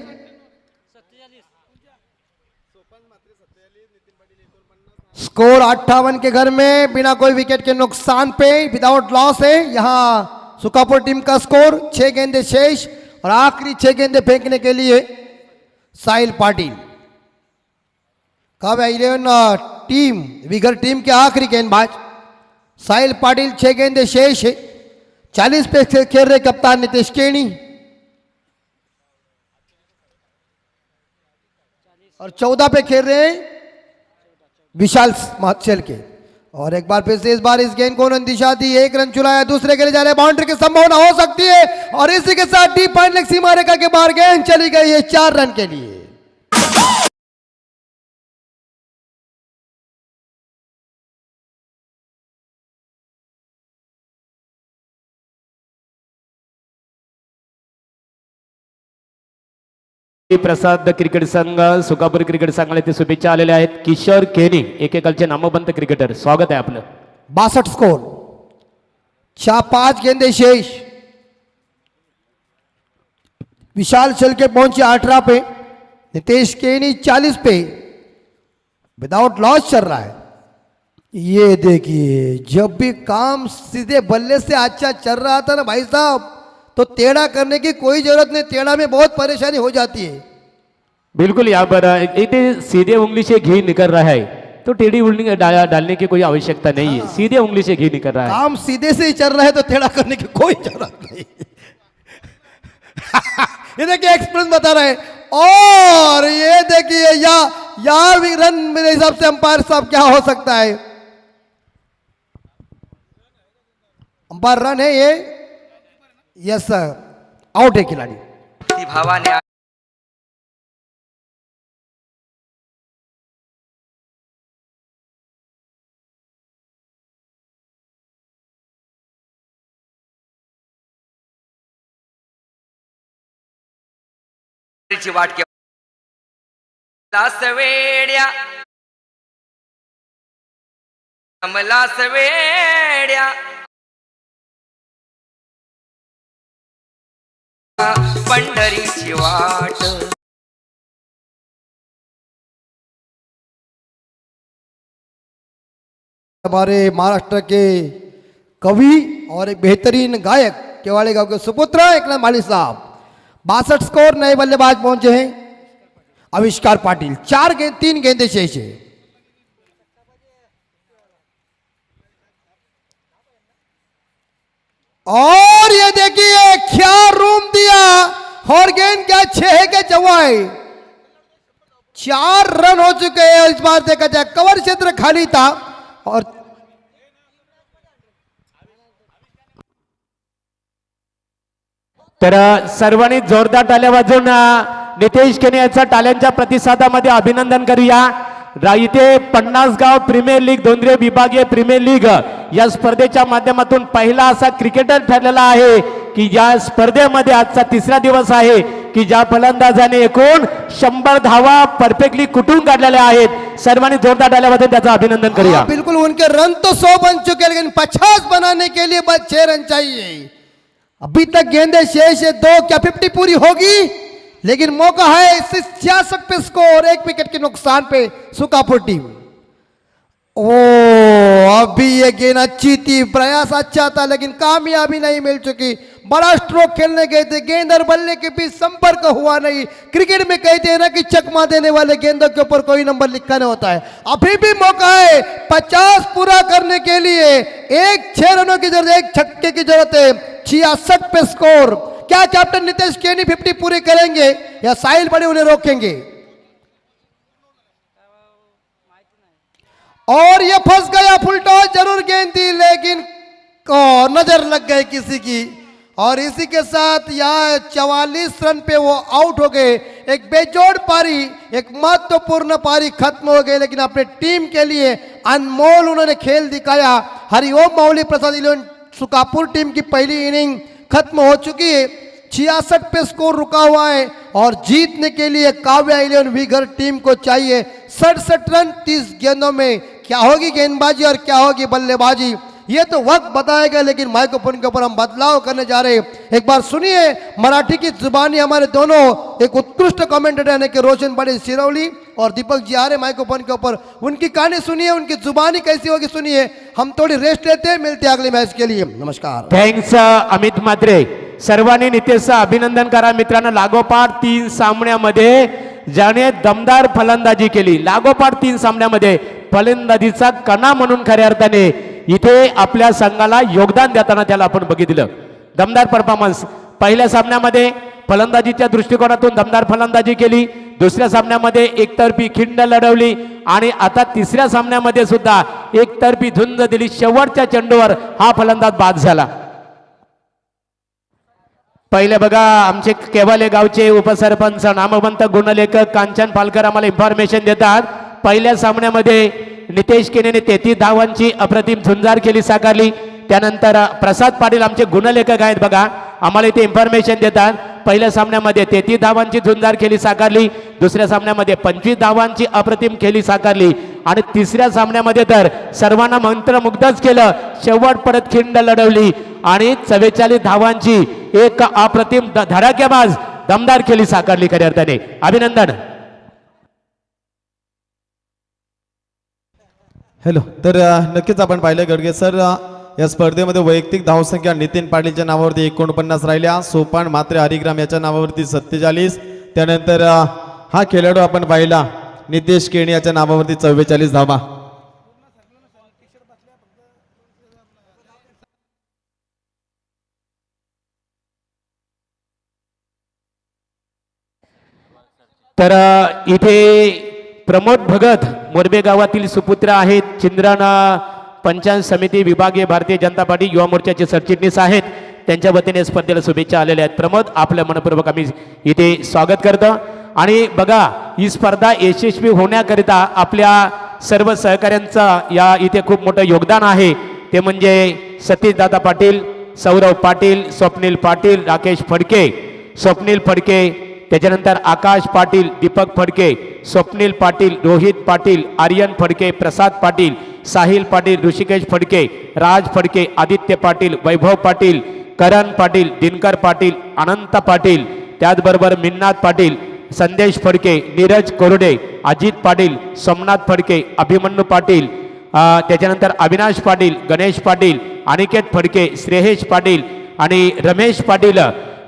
स्कोर 58 के घर में बिना कोई विकेट के नुकसान पे विदाउट लॉस है। यहां सुकापुर टीम का स्कोर 6 गेंदे शेष और आखिरी 6 गेंदे फेंकने के लिए साहिल पाटिल। कब 11 टीम विगर टीम के आखिरी गेंदबाज साहिल पाटिल 6 गेंदे शेष है। 40 पे खेल रहे कप्तान नितेश केणी और 14 पे खेल रहे हैं विशाल सेल के। और एक बार फिर से इस बार इस गेंद को उन्होंने दिशा दी, 1 रन चुराया, दूसरे के लिए जा रहे, बाउंड्री की संभावना हो सकती है और इसी के साथ डीप पॉइंट लेग सीमा रेखा के बाहर गेंद चली गई है 4 रन के लिए। प्रसाद क्रिकेट संघ सुकापूर क्रिकेट संघाला ते शुभेच्छा आलेल्या आहेत। किशोर केनी एकेकालचे नामवंत क्रिकेटर, स्वागत आहे आपलं। 62 स्कोर, 5 गेंदे शेष। विशाल सेल के पहुंचे 18 पे, नितेश केनी 40 पे, विदाउट लॉस चल रहा है। ये देखिए, जब भी काम सीधे बल्ले से अच्छा चल रहा था ना भाई साहब, तो टेढ़ा करने की कोई जरूरत नहीं, टेढ़ा में बहुत परेशानी हो जाती है। बिल्कुल, यहाँ पर इतने सीधे उंगली से घी निकल रहा है तो टेढ़ी उंगली डालने की कोई आवश्यकता नहीं है, सीधे उंगली से घी निकल रहा है। काम सीधे से ही चल रहा है तो टेढ़ा करने की कोई जरूरत नहीं। ये देखिए एक्सप्रेस बता रहे हैं, और ये देखिए यार भी रन मेरे हिसाब से अंपायर साहब क्या हो सकता है, अंपायर रन है ये, यस सर, आउट है खिलाड़ी। भावाने वाट के सवेड्या कमला सवेड्या पंढरीची वाट। हमारे महाराष्ट्र के कवि और एक बेहतरीन गायक केवाड़े गांव के सुपुत्र एकनाथ माली साहब, 62 स्कोर। नए बल्लेबाज पहुंचे हैं आविष्कार पाटिल, 3 गेंदे शेष है। और ये देखिए क्या रूम दिया, और गेंद क्या 6 के जवाए, 4 रन हो चुके हैं। इस बार देखा जाए कवर क्षेत्र खाली था और तर सर्वांनी जोरदार टाळ्या वाजवून नितेश केनी यांचा टाळ्यांच्या प्रतिसादामध्ये अभिनंदन करूया। इथे 50 प्रीमियर लीग दोंदरे विभागीय प्रीमियर लीग या स्पर्धेच्या माध्यमातून पहिला असा क्रिकेटर ठरलेला आहे की या स्पर्धेमध्ये आजचा 3रा दिवस आहे की ज्या फलंदाजाने एकूण 100 धावा परफेक्टली कुटून काढलेल्या आहेत। सर्वांनी जोरदार टाळ्या वाजवून त्याचं अभिनंदन करूया। बिल्कुल, उनके रन तो 100 बन चुके, लेकिन 50 बनाने के लिए बस 6 रन चाहिए। अभी तक गेंदे शेष है 2, क्या 50 पूरी होगी? लेकिन मौका है 66 पे स्कोर, 1 विकेट के नुकसान पे सुकापुर टीम। ओ अभी ये गेंद अच्छी थी, प्रयास अच्छा था, लेकिन कामयाबी नहीं मिल चुकी। बड़ा स्ट्रोक खेलने गए थे, गेंद और बल्ले के बीच संपर्क हुआ नहीं। क्रिकेट में कहते हैं ना कि चकमा देने वाले गेंदों के ऊपर कोई नंबर लिखा नहीं होता है। अभी भी मौका है 50 पूरा करने के लिए, 6 रनों की जरूरत, 1 छक्के की जरूरत है। 66 पे स्कोर। क्या कैप्टन नितेश केनी 50 पूरी करेंगे या साहिल बड़े उन्हें रोकेंगे? और ये फंस गया, फुल टॉस जरूर गेंद थी, लेकिन को नजर लग गई किसी की और इसी के साथ यह 44 रन पे वो आउट हो गए। एक बेजोड़ पारी, एक महत्वपूर्ण पारी खत्म हो गई, लेकिन अपने टीम के लिए अनमोल उन्होंने खेल दिखाया। हरिओम माउली प्रसाद इलेवन सुकापुर टीम की पहली इनिंग खत्म हो चुकी है, 66 पे स्कोर रुका हुआ है और जीतने के लिए काव्या इलेवन वीगर टीम को चाहिए 67 रन 30 गेंदों में। क्या होगी गेंदबाजी और क्या होगी बल्लेबाजी ये तो वक्त बताएगा, लेकिन माइक्रोफोन के ऊपर हम बदलाव करने जा रहे हैं। एक बार सुनिए मराठी की जुबानी हमारे दोनों एक उत्कृष्ट कमेंटेटर यानी कि रोशन बड़े सिरौली और दीपक जी आ रहे माइक्रोफोन के ऊपर, उनकी कहानी सुनिए, उनकी जुबानी कैसी होगी सुनिए। हम थोड़ी रेस्ट लेते हैं, मिलते हैं अगले मैच के लिए। नमस्कार। थँक्स अमित म्हात्रे। सर्वांनी नितेशचं अभिनंदन करा मित्रांनो। लागोपाठ 3 सामन्यामध्ये ज्याने दमदार फलंदाजी केली, लागोपाठ 3 सामन्यामध्ये फलंदाजीचा कणा म्हणून खऱ्या अर्थाने इथे आपल्या संघाला योगदान देताना त्याला आपण बघितलं। दमदार परफॉर्मन्स पहिल्या सामन्यामध्ये फलंदाजीच्या दृष्टिकोनातून दमदार फलंदाजी केली, दुसऱ्या सामन्यामध्ये एकतर्फी खिंड लढवली आणि आता तिसऱ्या सामन्यामध्ये सुद्धा एकतर्फी झुंज दिली। शेवटच्या चेंडूवर हा फलंदाज बाद झाला। पहिले बघा आमचे केवाले गावचे उपसरपंच नामवंत गुणलेखक कांचन पालकर आम्हाला इन्फॉर्मेशन देतात। पहिल्या सामन्यामध्ये नितेश केनेने 33 धावांची अप्रतिम झुंजार केली साकारली। त्यानंतर प्रसाद पाटील आमचे गुणलेखक आहेत बघा, आम्हाला इथे इन्फॉर्मेशन देतात। पहिल्या सामन्यामध्ये 33 धावांची झुंजार केली साकारली, दुसऱ्या सामन्यामध्ये 25 धावांची अप्रतिम खेळी साकारली आणि तिसऱ्या सामन्यामध्ये तर सर्वांना मंत्रमुग्धच केलं। शेवट परत खिंड लढवली आणि 44 धावांची एक अप्रतिम धडाकेबाज दमदार खेळी साकारली। खऱ्या अर्थाने अभिनंदन। हॅलो, तर नक्कीच आपण पाहिलं गडगे सर, या स्पर्धेमध्ये वैयक्तिक धावसंख्या नितीन पाटीलच्या नावावरती 49 राहिल्या, सोपान मात्रे हरिग्राम याच्या नावावरती 47, त्यानंतर हा खेळाडू आपण पाहिला नितेश केणी याच्या नावावरती 44 धावा। तर इथे प्रमोद भगत मोरबे गावातील सुपुत्र आहेत, चिंद्रन पंचायत समिती विभागीय भारतीय जनता पार्टी युवा मोर्चाचे सरचिटणीस आहेत, त्यांच्या वतीने स्पर्धेला शुभेच्छा आलेल्या आहेत। प्रमोद आपल्या मनपूर्वक आम्ही इथे स्वागत करतो। आणि बघा ही स्पर्धा यशस्वी होण्याकरिता आपल्या सर्व सहकाऱ्यांचा या इथे खूप मोठं योगदान आहे, ते म्हणजे सतीश दादा पाटील, सौरव पाटील, स्वप्नील पाटील, राकेश फडके, स्वप्नील फडके, त्याच्यानंतर आकाश पाटील, दीपक फडके, स्वप्नील पाटील, रोहित पाटील, आर्यन फडके, प्रसाद पाटील, साहिल पाटील, ऋषिकेश फडके, राज फडके, आदित्य पाटील, वैभव पाटील, करण पाटील, दिनकर पाटील, अनंत पाटील, त्याचबरोबर मिन्नाथ पाटील, संदेश फडके, नीरज कोरडे, अजित पाटील, सोमनाथ फडके, अभिमन्यू पाटील, त्याच्यानंतर अविनाश पाटील, गणेश पाटील, अनिकेत फडके, श्रेयश पाटील आणि रमेश पाटील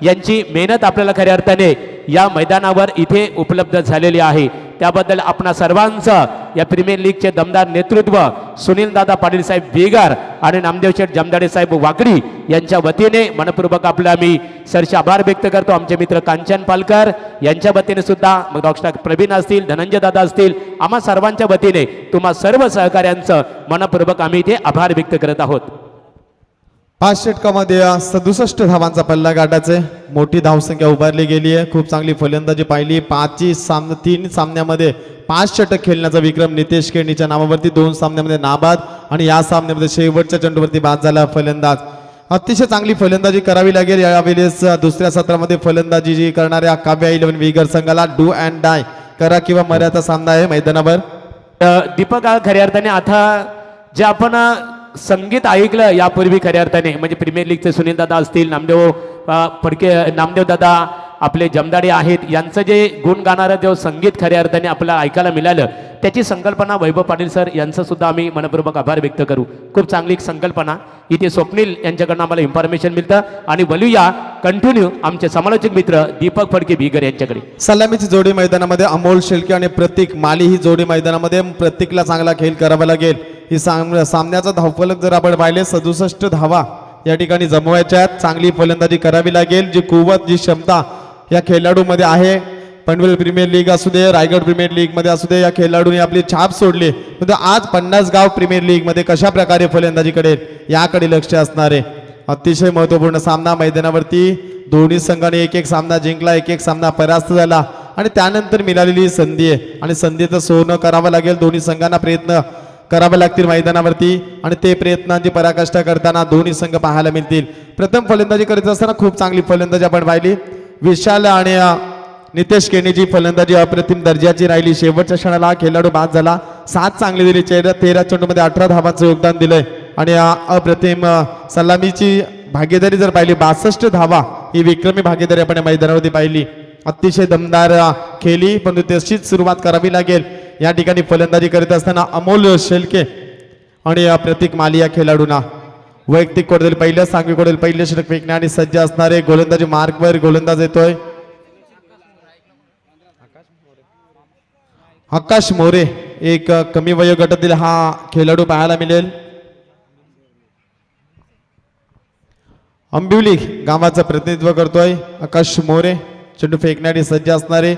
यांची मेहनत आपल्याला खऱ्या अर्थाने या मैदानावर इथे उपलब्ध झालेली आहे। त्याबद्दल आपणा सर्वांचं या प्रीमियर लीगचे दमदार नेतृत्व सुनील दादा पाटील साहेब बेगार आणि नामदेव शेठ जमदाडे साहेब वाकडी यांच्या वतीने मनपूर्वक आपले आम्ही सरचे आभार व्यक्त करतो। आमचे मित्र कांचन पालकर यांच्या वतीने सुद्धा, मग डॉक्टर प्रवीण असतील, धनंजय दादा असतील, आम्हा सर्वांच्या वतीने तुम्हा सर्व सहकाऱ्यांचं मनपूर्वक आम्ही इथे आभार व्यक्त करत आहोत। 5 षटकामध्ये 67 धावांचा पल्ला गाठायचे, मोठी धावसंख्या उभारली गेली आहे, खूप चांगली फलंदाजी पाहिली। 3 सामन्यामध्ये 5 षटक खेळण्याचा विक्रम नितेश केणीच्या नावावरती, 2 सामन्यामध्ये नाबाद आणि या सामन्यामध्ये शेवटच्या चेंडूवरती बाद झाला फलंदाज। अतिशय चांगली फलंदाजी करावी लागेल यावेळेस। दुसऱ्या सत्रामध्ये फलंदाजी जी करणाऱ्या काव्या इलेव्हन वीगर संघाला डू अँड डाय करा किंवा मर्यादा सामना आहे मैदानावर। दीपक खऱ्या अर्थाने आता जे आपण संगीत ऐकलं यापूर्वी खऱ्या अर्थाने म्हणजे प्रीमियर लीगचे सुनील दादा असतील, नामदेव फडके, नामदेव दादा आपले जमदाडे आहेत, यांचं जे गुण गाणारं जो संगीत खऱ्या अर्थाने आपल्याला ऐकायला मिळालं त्याची संकल्पना वैभव पाटील सर यांचं सुद्धा आम्ही मनपूर्वक आभार व्यक्त करू। खूप चांगली संकल्पना इथे स्वप्नील यांच्याकडनं आम्हाला इन्फॉर्मेशन मिळतं आणि बोलूया कंटिन्यू आमचे समालोचक मित्र दीपक फडके बिगर यांच्याकडे। सलामीची जोडी मैदानामध्ये अमोल शेळके आणि प्रतीक माली ही जोडी मैदानामध्ये, प्रतीकला चांगला खेळ करावा लागेल। ही सामन्याचा धावफलक जर आपण पाहिले 67 धावा या ठिकाणी जमवायच्या आहेत, चांगली फलंदाजी करावी लागेल। जी कुवत जी क्षमता या खेळाडूमध्ये आहे पनवेल प्रीमियर लीग असू दे, रायगड प्रीमियर लीग मध्ये असू दे, या खेळाडूंनी आपली छाप सोडली. परंतु आज 50 गाव प्रीमियर लीग मध्ये कशा प्रकारे फलंदाजी करेल याकडे लक्ष असणार आहे. अतिशय महत्वपूर्ण सामना मैदानावरती दोन्ही संघाने एक एक सामना जिंकला, एक एक सामना परास्त झाला आणि त्यानंतर मिळालेली संधी आहे आणि संधीचं सोनं करावं लागेल. दोन्ही संघांना प्रयत्न करावे लागतील मैदानावरती आणि ते प्रयत्नांची पराकाष्ठा करताना दोन्ही संघ पाहायला मिळतील. प्रथम फलंदाजी करत असताना खूप चांगली फलंदाजी आपण पाहिली. विशाल आणि नितेश केनेची फलंदाजी अप्रतिम दर्जाची राहिली. शेवटच्या क्षणाला हा खेळाडू बाद झाला. 7 चांगली दिली. 13 चेंडूमध्ये 18 धावांचं योगदान दिलंय आणि अप्रतिम सलामीची भागीदारी जर पाहिली 62 धावा ही विक्रमी भागीदारी आपण या मैदानावरती पाहिली. अतिशय दमदार खेळी, पण तशीच सुरुवात करावी लागेल. या ठिकाणी फलंदाजी करत असताना अमोल शेलके आणि प्रतीक माली या खेळाडूंना वैयक्तिक कोडदेल पहिल्या सांघिक कोडदेल पहिले षटक फेकण्यासाठी सज्ज असणारे. गोलंदाजी मार्कवर गोलंदाज येतोय आकाश मोरे. एक कमी वयोगटातील हा खेळाडू पाहायला मिळेल. अंबिवली गावाचं प्रतिनिधित्व करतोय आकाश मोरे. चेंडू फेकण्यासाठी सज्ज असणारे.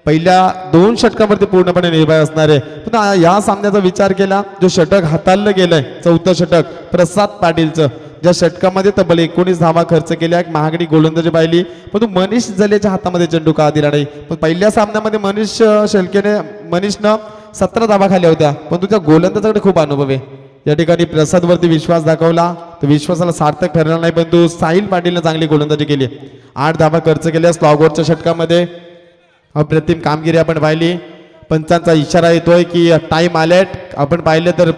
पहिल्या 2 षटकावरती पूर्णपणे निर्भय असणारे. पण या सामन्याचा विचार केला, जो षटक हाताळलं गेलंय 4थं षटक प्रसाद पाटीलचं, ज्या षटकामध्ये तब्बल 19 धावा खर्च केल्या, एक महागडी गोलंदाजी पाहिली, पण मनीष जलेच्या हातामध्ये चेंडू का दिला नाही. पण पहिल्या सामन्यामध्ये मनीषनं 17 धावा खाल्या होत्या, पण तुझ्या गोलंदाजाकडे खूप अनुभव आहे. या ठिकाणी प्रसादवरती विश्वास दाखवला, तर विश्वासाला सार्थक ठरला नाही, परंतु साहिल पाटीलने चांगली गोलंदाजी केली. 8 धावा खर्च केल्या स्लॉगवरच्या षटकामध्ये. अप्रतिम कामगिरी आपण पाहिली. पंचांचा इशारा येतोय की टाइम आलेट. आपण पाहिले तर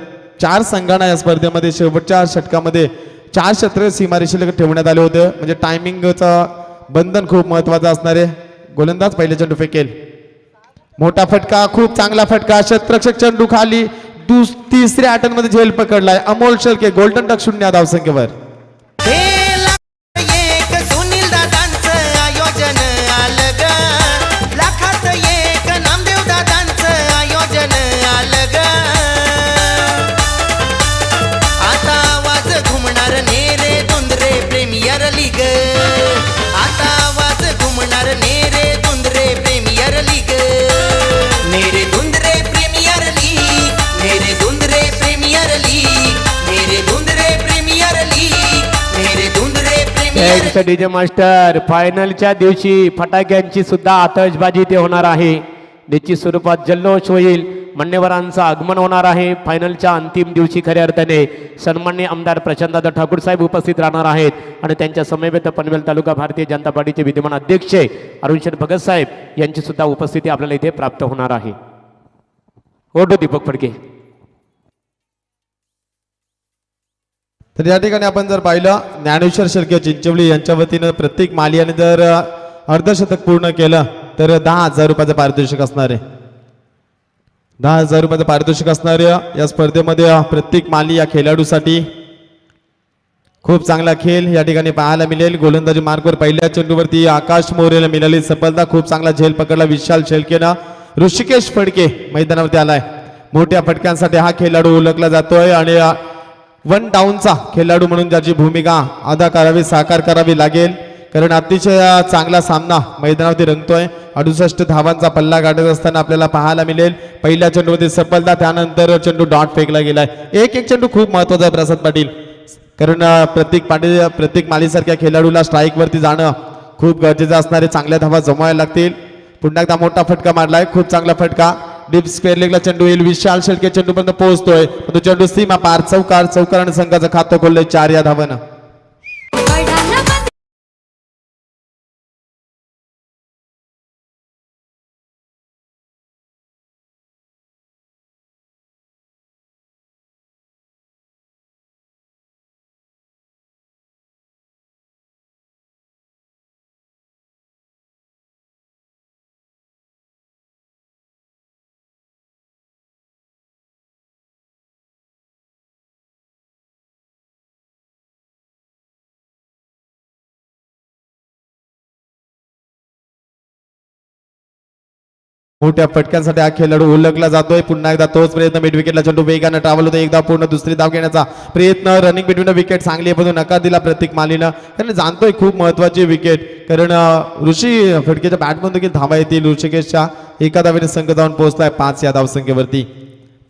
4 संघांना या स्पर्धेमध्ये शेवटच्या षटकामध्ये 4 षटक सीमारेषेला ठेवण्यात आले होते. म्हणजे टायमिंगचं बंधन खूप महत्वाचं असणार आहे. गोलंदाज पहिले चेंडू फेकेल. मोठा फटका, खूप चांगला फटका. क्षेत्ररक्षक चेंडू खाली. तिसऱ्या अटॅकमध्ये झेल पकडलाय अमोल शेळके. गोल्डन टच 0 धावसंख्येवर. एक सुनील दादांचं आयोजन आलं ग. लाखात एक नामदेव दादांचं आयोजन आलं ग. आता आवाज घुमणार नेरे दुंदरे प्रीमियर लीग. आता आवाज घुमणार Nere Dundre premier league. Nere Dundre premier league. Nere Dundre premier league. Nere Dundre premier league. Nere Dundre premier thanks DJ master. फायनलच्या दिवशी फटाक्यांची सुद्धा आतषबाजी ते होणार आहे. निश्चित स्वरूपात जल्लोष होईल. मान्यवरांचं आगमन होणार आहे. फायनलच्या अंतिम दिवशी खऱ्या अर्थाने सन्माननीय आमदार प्रशांतदादा ठाकूर साहेब उपस्थित राहणार आहेत आणि त्यांच्या समवेत पनवेल तालुका भारतीय जनता पार्टीचे विद्यमान अध्यक्ष अरुण भगत साहेब यांची सुद्धा उपस्थिती आपल्याला इथे प्राप्त होणार आहे. ओढो दीपक फडके. तर या ठिकाणी आपण जर पाहिलं ज्ञानेश्वर शेळके चिंचवली यांच्या वतीनं प्रत्येक मालियाने जर अर्धशतक पूर्ण केलं तर 10,000 रुपयाचं पारितोषिक असणार आहे. 10,000 रुपयाचं पारितोषिक असणार आहे. या स्पर्धेमध्ये प्रत्येक माली या खेळाडूसाठी खूप चांगला खेळ या ठिकाणी पाहायला मिळेल. गोलंदाजी मार्कवर पहिल्या चेंडूवरती आकाश मोरेला मिळाली सफलता. खूप चांगला झेल पकडला विशाल शेळकेनं. ऋषिकेश फडके मैदानावरती आलाय. मोठ्या फटक्यांसाठी हा खेळाडू ओळखला जातोय आणि 1 डाऊनचा खेळाडू म्हणून ज्याची भूमिका अदा करावी साकार करावी लागेल, कारण अतिशय चांगला सामना मैदानावरती रंगतोय. 68 धावांचा पल्ला गाठत असताना आपल्याला पाहायला मिळेल. पहिल्या चेंडूमध्ये सफलता, त्यानंतर चेंडू डॉट फेकला गेलाय. एक चेंडू खूप महत्वाचा आहे प्रसाद पाटील, कारण प्रत्येक मालीसारख्या खेळाडूला स्ट्राईक वरती जाणं खूप गरजेचं असणार आहे. चांगल्या धावा जमवायला लागतील. पुन्हा एकदा मोठा फटका मारलाय, खूप चांगला फटका. डीप स्क्वेअर लेगला चेंडू येईल. विशाल शेळके चेंडूपर्यंत पोहोचतोय, पण तो चेंडू सीमा पार. चौकार आणि संघाचं खातं खोललंय 4 या धावानं. मोठ्या फटक्यांसाठी हा खेळाडू ओळखला जातोय. पुन्हा एकदा तोच प्रयत्न मिड विकेटला चेंडू वेगानं ट्रॅव्हल होतो. एकदा पूर्ण दुसरी धाव घेण्याचा प्रयत्न. रनिंग बिटवीन विकेट चांगली आहे, पण नकार दिला प्रतीक मालीनं. कारण जाणतोय खूप महत्वाची विकेट, कारण ऋषी फटकेच्या बॅटमधून देखील धावा येतील. ऋषिकेशच्या एका धावेने संघ जाऊन पोहोचलाय 5 या धावसंख्येवरती.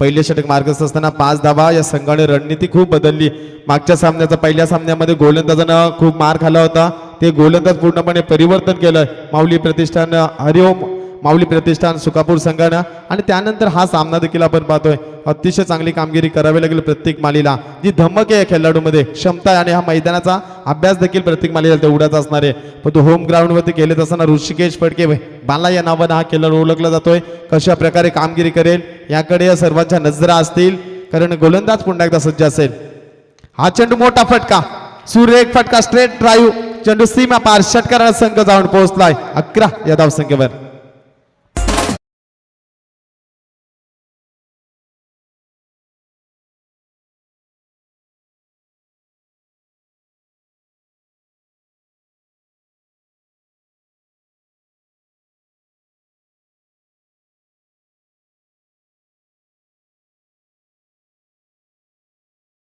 पहिले षटक मार्गस्थ असताना 5 धावा. या संघाने रणनीती खूप बदलली. मागच्या सामन्याचा पहिल्या सामन्यामध्ये गोलंदाजानं खूप मार खाल्ला होता, ते गोलंदाज पूर्णपणे परिवर्तन केलं माऊली प्रतिष्ठान हरिओम माऊली प्रतिष्ठान सुकापूर संघानं. आणि त्यानंतर हा सामना देखील आपण पाहतोय. अतिशय चांगली कामगिरी करावी लागेल प्रत्येक मालीला. जी धमक आहे खेळाडूमध्ये, क्षमता आहे, आणि हा मैदानाचा अभ्यास देखील प्रत्येक मालीला तेवढाच असणार आहे. पण तो होम ग्राउंडवरती खेळत असताना ऋषिकेश फडके बाला या नावानं हा खेळाडू ओळखला जातोय. कशा प्रकारे कामगिरी करेल याकडे या सर्वांच्या नजरा असतील, कारण गोलंदाज पुन्हा एकदा सज्ज असेल. हा चेंडू मोठा फटका, सुरेख फटका, स्ट्रेट ड्राईव्ह, चेंडू सीमा पार, षटकाराला संघ जाऊन पोहोचलाय 11 या धावसंख्येवर.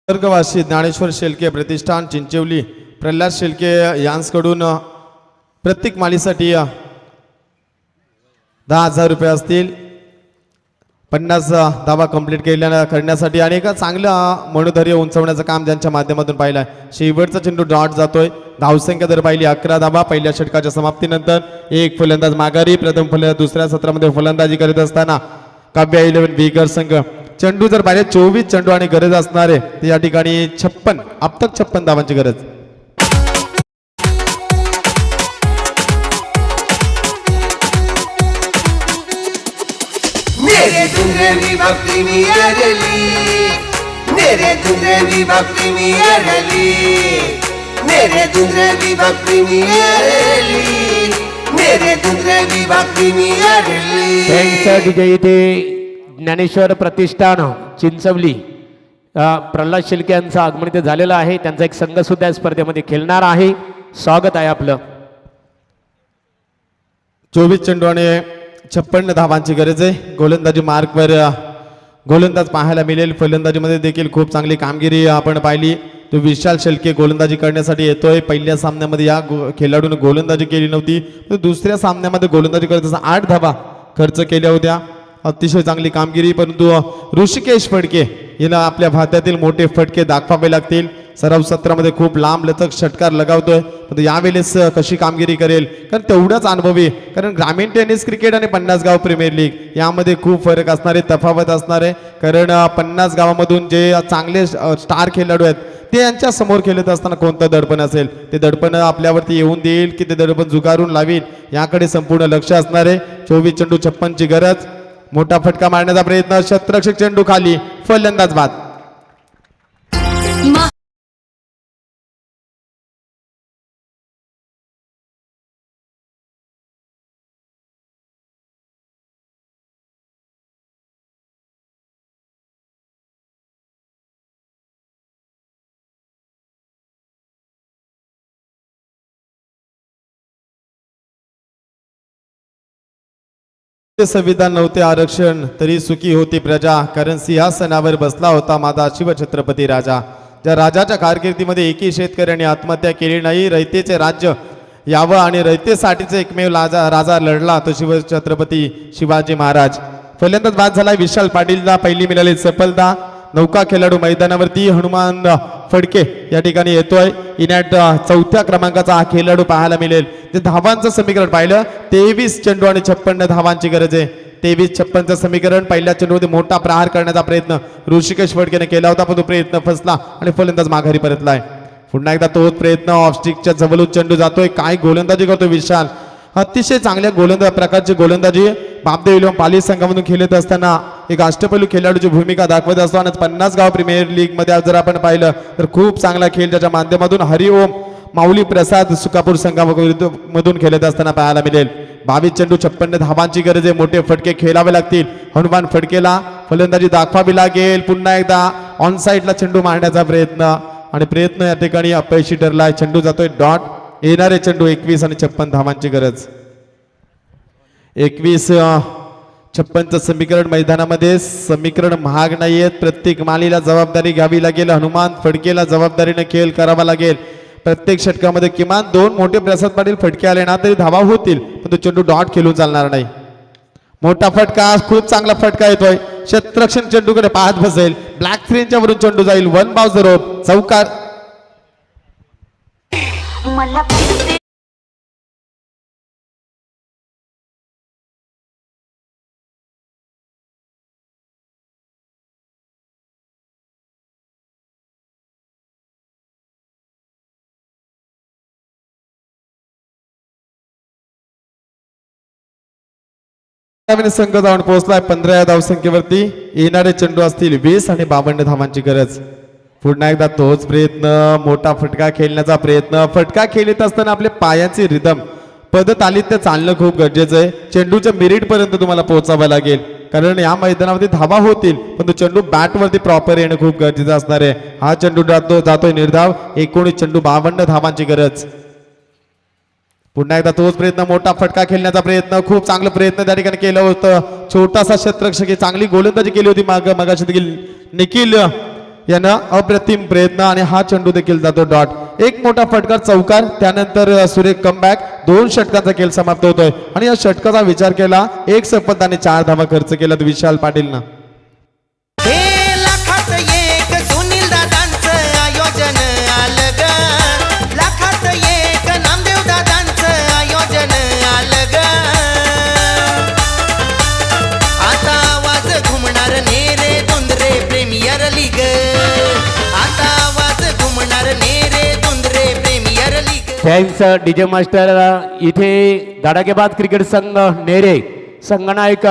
स्वर्गवासी ज्ञानेश्वर शेळके प्रतिष्ठान चिंचवली प्रल्हाद शेळके यांकडून प्रत्येक मालीसाठी 10,000 रुपये असतील. 50 धावा कंप्लीट करण्यासाठी आणि एका चांगलं मनोधैर्य उंचवण्याचं काम ज्यांच्या माध्यमातून पाहिलं आहे. शेवटचा चेंडू डॉट जातोय. धावसंख्या जर पाहिली 11 धावा. पहिल्या षटकाच्या समाप्तीनंतर एक फलंदाज माघारी. प्रथम फलंदाज दुसऱ्या सत्रामध्ये फलंदाजी करीत असताना काव्या 11 बिगर संघ. चेंडू जर पाहिजे 24 चेंडू आणि गरज असणार आहे, तर या ठिकाणी 56 अब तक 56 धावांची गरज. मेरे दुंदेवी भक्ति में अरली, मेरे दुंदेवी भक्ति में अरली, मेरे दुंदेवी भक्ति में अरली, मेरे दुंदेवी भक्ति में अरली. Thanks DJ. इथे ज्ञानेश्वर प्रतिष्ठान चिंचवली प्रल्हाद शेळके यांचं आगमन इथे झालेलं आहे. त्यांचा एक संघ सुद्धा या स्पर्धेमध्ये खेळणार आहे. स्वागत आहे आपलं. 24 चेंडू आणि 56 धावांची गरज आहे. गोलंदाजी मार्कवर गोलंदाज पाहायला मिळेल. फलंदाजीमध्ये देखील खूप चांगली कामगिरी आपण पाहिली. तो विशाल शेळके गोलंदाजी करण्यासाठी येतोय. पहिल्या सामन्यामध्ये या खेळाडूने गोलंदाजी केली नव्हती, तर दुसऱ्या सामन्यामध्ये गोलंदाजी करत असताना 8 धावा खर्च केल्या होत्या. अतिशय चांगली कामगिरी. परंतु ऋषिकेश फडके याला आपल्या भात्यातील मोठे फटके दाखवावे लागतील. सराव सत्रामध्ये खूप लांब लचक षटकार लगावतोय, पण यावेळेस कशी कामगिरी करेल, कारण तेवढाच अनुभवी. कारण ग्रामीण टेनिस क्रिकेट आणि 50 गाव प्रीमियर लीग यामध्ये खूप फरक असणार आहे, तफावत असणार आहे. कारण 50 गावामधून जे चांगले स्टार खेळाडू आहेत ते यांच्या समोर खेळत असताना कोणतं दडपण असेल, ते दडपण आपल्यावरती येऊन देईल की ते दडपण झुगारून लावील, याकडे संपूर्ण लक्ष असणार आहे. 24 चेंडू 56ची गरज. मोठा फटका मारण्याचा प्रयत्न, शतरक्षक चेंडू खाली, फलंदाज बाद. संविधान नव्हते आरक्षण तरी सुखी होती प्रजा, कारण सिंहासनावर बसला होता माझा शिवछत्रपती राजा. ज्या राजाच्या कारकिर्दीमध्ये एकही शेतकऱ्याने आत्महत्या केली नाही, रयतेचे राज्य यावं आणि रयतेसाठीचे एकमेव राजा लढला तो शिवछत्रपती शिवाजी महाराज. फलंदाज बाद झाला विशाल पाटीलला पहिली मिळाली सफलता. नौका खेळाडू मैदानावरती हनुमान फडके या ठिकाणी येतोय. इनॅट 4थ्या क्रमांकाचा हा खेळाडू पाहायला मिळेल. जे धावांचं समीकरण पाहिलं 23 चेंडू आणि 56 धावांची गरज आहे. 23-56चं समीकरण. पहिल्या चेंडूमध्ये मोठा प्रहार करण्याचा प्रयत्न ऋषिकेश फडकेने केला होता, पण तो प्रयत्न फसला आणि फलंदाज माघारी परतलाय. पुन्हा एकदा तोच प्रयत्न. ऑफस्टिकच्या जवळून चेंडू जातोय. काय गोलंदाजी करतोय विशाल. अतिशय चांगल्या प्रकारची गोलंदाजी बापदेव इलेव्हन पाली संघामधून खेळत असताना एक अष्टपैलू खेळाडूची भूमिका दाखवत असतो. आणि 50 गाव प्रीमियर लीग मध्ये जर आपण पाहिलं तर खूप चांगला खेळ त्याच्या माध्यमातून हरिओम माऊली प्रसाद सुकापूर संघामधून खेळत असताना पाहायला मिळेल. 22 चेंडू 56 धावांची गरज आहे. मोठे फटके खेळावे लागतील. हनुमान फडकेला फलंदाजी दाखवावी लागेल. पुन्हा एकदा ऑन साईडला चेंडू मारण्याचा प्रयत्न आणि प्रयत्न या ठिकाणी अपयशी ठरलाय. चेंडू जातोय डॉट. येणारे चेंडू 21 आणि 56 धावांची गरज. 21 56चं समीकरण मैदानामध्ये समीकरण महाग नाहीयेत. प्रत्येक मालीला जबाबदारी घ्यावी लागेल. हनुमान फडकेला जबाबदारीने खेळ करावा लागेल. प्रत्येक षटकामध्ये किमान 2 मोठे प्रसाद पाटील फटके आले ना तरी धावा होतील, पण तो चेंडू डॉट खेळून चालणार नाही. मोठा फटका, खूप चांगला फटका येतोय. क्षेत्ररक्षण चेंडूकडे पाहत बसेल. ब्लॅक स्क्रीनच्या वरून चेंडू जाईल. 1 बाउन्स द रोप, चौकार. मला फिरते संघ जाऊन पोहोचलाय 15 या धावसंख्येवरती. येणारे चेंडू असतील 20 आणि 52 धावांची गरज. पुन्हा एकदा तोच प्रयत्न, मोठा फटका खेळण्याचा प्रयत्न. फटका खेळत असताना आपले पायांचे रिदम पदतालीत चालणं खूप गरजेचं आहे. चेंडूच्या मिरिट पर्यंत तुम्हाला पोहोचावं लागेल, कारण या मैदानामध्ये धावा होतील, पण तो चेंडू बॅट वरती प्रॉपर येणं खूप गरजेचं असणार आहे. हा चेंडू जातोय निर्धाव. 19 चेंडू 52 धावांची गरज. पुन्हा एकदा तोच प्रयत्न, मोठा फटका खेळण्याचा प्रयत्न. खूप चांगलं प्रयत्न त्या ठिकाणी केलं होतं. छोटासा क्षेत्ररक्षक, चांगली गोलंदाजी केली होती मगाशी देखील निखिल यानं. अप्रतिम प्रयत्न आणि हा चेंडू देखील जातो डॉट. एक मोठा फटका, चौकार. त्यानंतर सुरेख कमबॅक. 2 षटकांचा खेळ समाप्त होतोय आणि या षटकाचा विचार केला 1 सपत्ताने 4 धावा खर्च केल्यात विशाल पाटीलनं. हे लाखात एक सुनील दादांचं आयोजन आलं ग. लाखात एक नामदेव दादांचं आयोजन आलं ग. आता आवाज घुमणार नेरे दुंदरे प्रीमियर लीग. आता आवाज घुमणार Nere Dundre premier league. Thanks DJ master. इथे धडाकेबाज क्रिकेट संघ नेरे संघनायक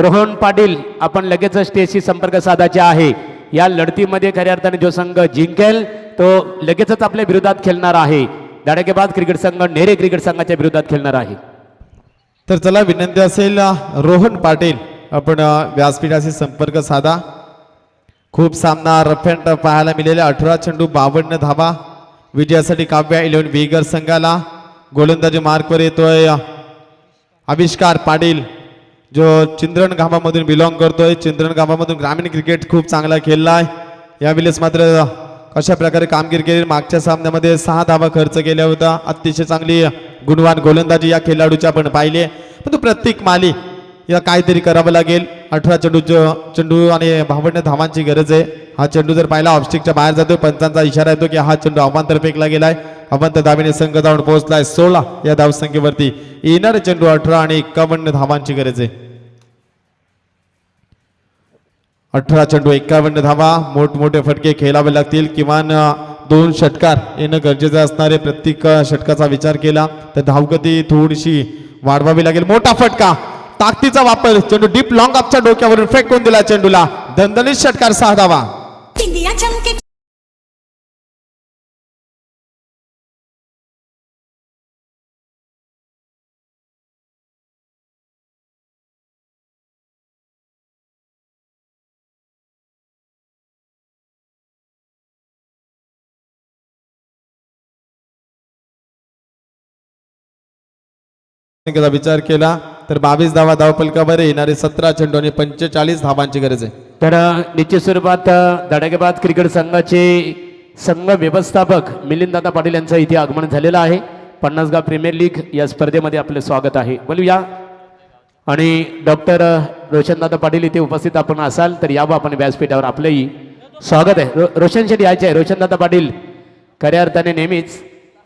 रोहन पाटील आपण लगेच स्टेजशी संपर्क साधायचे आहे. या लढतीमध्ये खऱ्या अर्थाने जो संघ जिंकेल तो लगेचच आपल्या विरोधात खेळणार आहे. धडाकेबाज क्रिकेट संघ नेरे क्रिकेट संघाच्या विरोधात खेळणार आहे. तर चला, विनंती असेल रोहन पाटील आपण व्यासपीठाशी संपर्क साधा. खूप सामना रफ अँड टफ पाहायला मिळाले. 18 चेंडू 52 धावा. विजयासाठी काव्या 11 वेगर संघाला. गोलंदाजी मार्कवर येतोय आविष्कार पाटील, जो चिंद्रण गावामधून बिलॉंग करतोय. चिंद्रण गावामधून ग्रामीण क्रिकेट खूप चांगला खेळलाय. यावेळेस मात्र कशा प्रकारे कामगिरी केली. मागच्या सामन्यामध्ये 6 धावा खर्च केल्या होत्या. अतिशय चांगली गुणवान गोलंदाजी या खेळाडूची आपण पाहिली, पण तो प्रत्येक माली या काहीतरी करावं लागेल. 18 चेंडू आणि 52 धावांची गरज आहे. हा चेंडू जर पाहिला ऑफस्टिकच्या बाहेर जातो, पंचांचा इशारा येतो की हा चेंडू अवांतर फेकला गेलाय. अवांतर धावेने संघ जाऊन पोहोचलाय 16 या धावसंख्येवरती. येणारे चेंडू 18 आणि 51 धावांची गरज आहे. 18 चेंडू 51 धावा. मोठमोठे फटके खेळावे लागतील. किमान 2 षटकार येणं गरजेचं असणार आहे. प्रत्येक षटकाचा विचार केला तर धावगती थोडीशी वाढवावी लागेल. मोठा फटका, ताकदीचा वापर. चेंडू डीप लॉंग अपच्या डोक्यावरून फेकून दिला चेंडूला. दणदणीत षटकार, 6 धावा. इंडिया चमके विचार केला तर 22 धावा धावफलकावर. येणारे 17 चेंडू आणि 45 धावांची गरज आहे. तर निश्चित स्वरूपात धडाकेबाज क्रिकेट संघाचे संघ व्यवस्थापक मिलिंददादा पाटील यांचं इथे आगमन झालेलं आहे. 50 गाव प्रीमियर लीग या स्पर्धेमध्ये आपले स्वागत आहे. बोलूया. आणि डॉक्टर रोशनदादा पाटील इथे उपस्थित आपण असाल तर यावं आपण व्यासपीठावर. आपलंही स्वागत आहे. रोशन शेट्टी यायचे आहे. रोशनदादा पाटील खऱ्या अर्थाने नेहमीच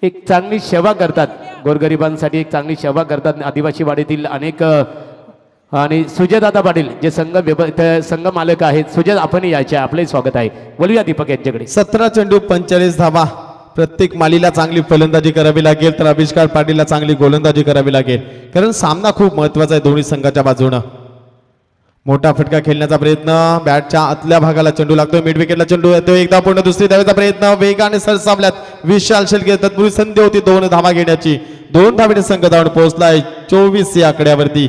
एक चांगली सेवा करतात. गोरगरिबांसाठी एक चांगली सेवा करतात. आदिवासी वाडीतील अनेक आणि सुजयदादा पाटील जे संघ मालक आहेत. सुजय आपण यायचे, आपलंही स्वागत आहे. बोलूया दीपक यांच्याकडे. 17 चेंडू 45 धावा. प्रत्येक मालीला चांगली फलंदाजी करावी लागेल तर आविष्कार पाटीलला चांगली गोलंदाजी करावी लागेल, कारण सामना खूप महत्वाचा आहे दोन्ही संघाच्या बाजूनं. मोठा फटका खेळण्याचा प्रयत्न. बॅटच्या आतल्या भागाला चेंडू लागतोय. मिड विकेटला चेंडू येतो. एकदा पूर्ण दुसरी धावेचा प्रयत्न. वेगाने सरसावल्यात विशाल शेळके. तत्पूर्वी संधी होती 2 धावा घेण्याची. 2 धावेने संघ धावून पोहोचलाय 24 या आकड्यावरती.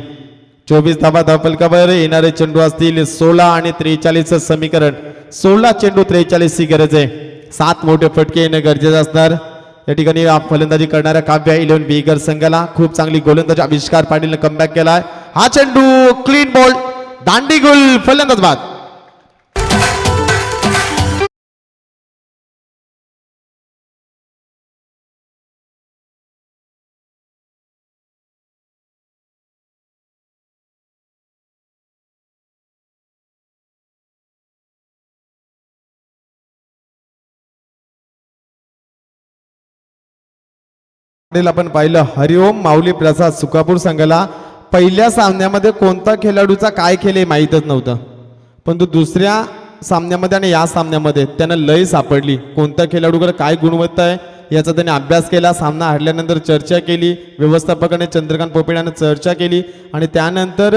24 धावा धावफलकावर. येणारे चेंडू असतील 16 आणि 43 समीकरण. 16 चेंडू 43 ची गरज आहे. 7 मोठे फटके येणं गरजेचं असणार. या ठिकाणी फलंदाजी करणाऱ्या काव्या 11 बेगर संघाला खूप चांगली गोलंदाजी आविष्कार पाटीलने कमबॅक केलाय. हा चेंडू क्लीन बॉल दांडी गुल फलंदाज बाद. आपण पाहिलं हरिओम माऊली प्रसाद सुकापूर संघाला पहिल्या सामन्यामध्ये कोणता खेळाडूचा काय खेळ हे माहीतच नव्हतं, पण तो दुसऱ्या सामन्यामध्ये आणि या सामन्यामध्ये त्यांना लय सापडली. कोणत्या खेळाडूकडे काय गुणवत्ता आहे याचा त्यांनी अभ्यास केला. सामना हरल्यानंतर चर्चा केली, व्यवस्थापकाने चंद्रकांत पोपेडाने चर्चा केली आणि त्यानंतर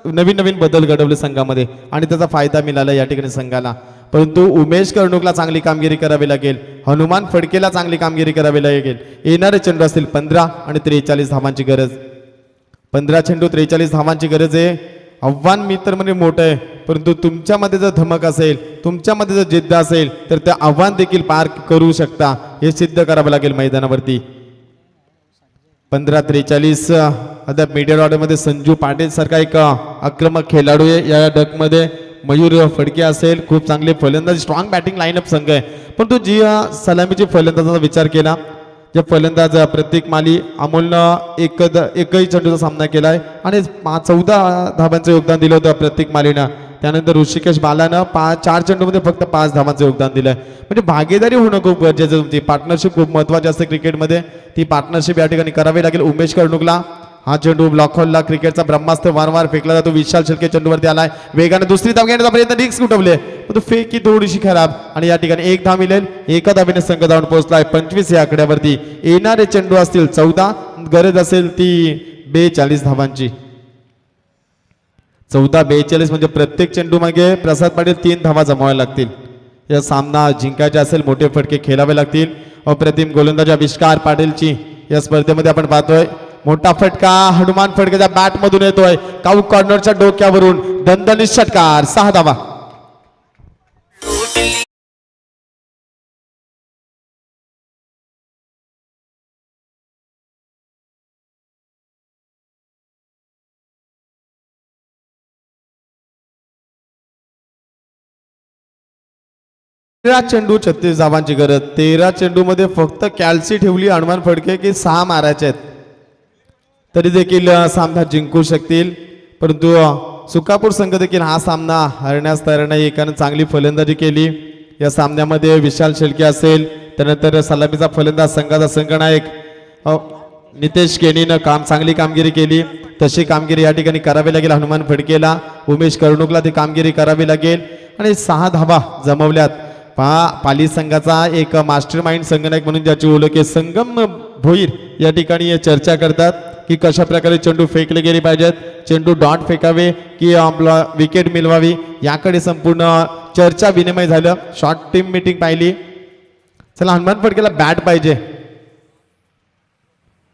नवीन नवीन बदल घडवले संघामध्ये आणि त्याचा फायदा मिळाला या ठिकाणी संघाला. परंतु उमेश कर्णुकला चांगली कामगिरी करावी लागेल, हनुमान फडकेला चांगली कामगिरी करावी लागेल. येणारे चेंडू असतील 15 आणि 43 धावांची गरज. 15 चेंडू 43 धावांची गरज आहे. आव्हान मित्र म्हणजे मोठं आहे, परंतु तुमच्यामध्ये जर धमक असेल, तुमच्यामध्ये जर जिद्द असेल तर ते आव्हान देखील पार करू शकता, हे सिद्ध करावं लागेल मैदानावरती. 15-43 आता मीडियम ऑर्डरमध्ये संजू पाटील सारखा एक आक्रमक खेळाडू आहे. या डकमध्ये मयूर फडके असेल, खूप चांगले फलंदाज, स्ट्रॉंग बॅटिंग लाईनअप संघ आहे. पण तो जी सलामीची फलंदाजाचा विचार केला, जे फलंदाज प्रत्येक माली अमोलनं एकही चेंडूचा सामना केलाय आणि 14 धावांचं योगदान दिलं होतं प्रत्येक मालीनं. त्यानंतर ऋषिकेश बालानं 4 चेंडूमध्ये फक्त 5 धावांचं योगदान दिलंय. म्हणजे भागीदारी होणं खूप गरजेचं आहे. तुमची पार्टनरशिप खूप महत्वाची असते क्रिकेटमध्ये, ती पार्टनरशिप या ठिकाणी करावी लागेल. उमेश कर्णुकला हा चेंडू ब्लॉक हॉलला क्रिकेटचा ब्रह्मास्त्र वारंवार फेकला जातो. विशाल शेळके चेंडूवरती आलाय, वेगाने दुसरी धाव घेण्याचा प्रयत्न, रिक्स उठवले पण तो फेक ही थोडीशी खराब आणि या ठिकाणी एक धाव मिळेल. एका धावेने संघ धावून पोहोचलाय 25 या आकड्यावरती. येणारे चेंडू असतील 14, गरज असेल ती 42 धावांची. 14-42 म्हणजे प्रत्येक चेंडू मागे प्रसाद पाटील 3 धावा जमवाव्या लागतील. या सामना जिंकायचे असेल मोठे फटके खेळावे लागतील. अप्रतिम गोलंदाज आविष्कार पाटीलची या स्पर्धेमध्ये आपण पाहतोय. मोठा फटका हनुमान फडकेच्या बॅट मधून येतोय, काऊ कॉर्नरच्या डोक्यावरून दणदणीत षटकार, 6 धावा. चेंडू 36 धावांची गरज. 13 चेंडू मध्ये फक्त कॅल्सी ठेवली हनुमान फडके की 6 मारायचे आहेत, तरी देखील सामना जिंकू शकतील. परंतु सुकापूर संघ देखील हा सामना हरण्यास तयार नाही. एकानं चांगली फलंदाजी केली या सामन्यामध्ये. विशाल शेळके असेल, त्यानंतर सलामीचा फलंदाज संघाचा संघनायक नितेश केनीनं चांगली कामगिरी केली. तशी कामगिरी या ठिकाणी करावी लागेल हनुमान फडकेला. उमेश कर्णुकला ती कामगिरी करावी लागेल आणि 6 धावा जमवल्यात. पाली संघाचा एक मास्टर माइंड संघनायक म्हणून ज्याची ओळख आहे संगम भोईर या ठिकाणी चर्चा करतात की कशा प्रकारे चेंडू फेकले गेले पाहिजेत, चेंडू डॉट फेकावे की आपला विकेट मिळवावी, याकडे संपूर्ण चर्चा विनिमय झालं. शॉर्ट टीम मीटिंग पाहिली. चला हनुमान फडकेला बॅट पाहिजे,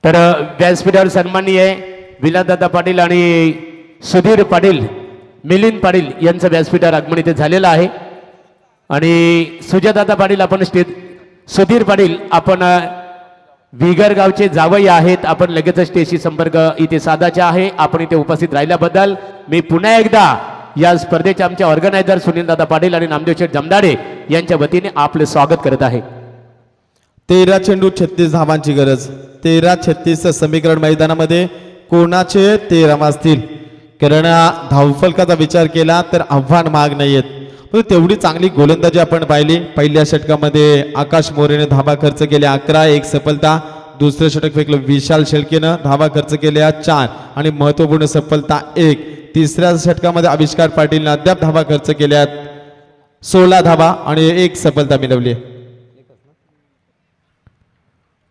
तर व्यासपीठावर सन्माननीय विलासदादा पाटील आणि सुधीर पाटील, मिलिंद पाटील यांचं व्यासपीठावर आगमन इथे झालेलं आहे. आणि सुजादादा पाटील आपण सुधीर पाटील आपण विगर गावचे जावई आहेत. आपण लगेच स्टेजशी संपर्क इथे साधायचे आहे. आपण इथे उपस्थित राहिल्याबद्दल मी पुन्हा एकदा या स्पर्धेचे आमचे ऑर्गनायझर सुनीलदादा पाटील आणि नामदेव शेठ जमदाडे यांच्या वतीने आपले स्वागत करत आहे. 13 चेंडू 36 धावांची गरज. 13-36 समीकरण मैदानामध्ये कोणाचे 13 वाजतील, कारण धावफलकाचा विचार केला तर आव्हान महाग नाहीयेत. तेवढी चांगली गोलंदाजी आपण पाहिली. पहिल्या षटकामध्ये आकाश मोरेने धावा खर्च केल्या 11, 1 सफलता. दुसरं षटक फेकलं विशाल शेळकेनं, धावा खर्च केल्या 4 आणि महत्वपूर्ण सफलता 1. तिसऱ्या षटकामध्ये आविष्कार पाटीलने अद्याप धावा खर्च केल्या 16 धावा आणि 1 सफलता मिळवली.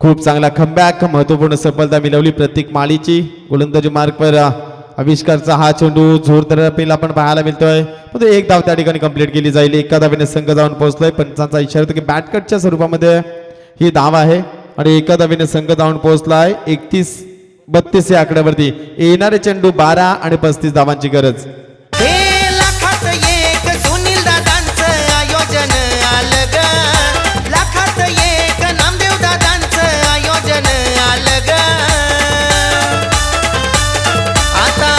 खूप चांगला कमबॅक, महत्वपूर्ण सफलता मिळवली प्रत्येक माळीची. गोलंदाजी मार्कवर आविष्कारचा हा चेंडू जोरदार अपील आपण पाहायला मिळतोय. पण एक धाव त्या ठिकाणी कंप्लीट केली जाईल. एका धावेने संघ जाऊन पोहोचलोय. पंचांचा इशारा की बॅटकटच्या स्वरूपामध्ये ही धाव आहे आणि एका धावेने संघ जाऊन पोहोचलाय 31-32 या आकड्यावरती. येणारे चेंडू 12 आणि 35 धावांची गरज. हे लाखात एक सुनील दादांचं आयोजन आलं ग, लाखात एक नामदेव दादांचं आयोजन आलं ग. आता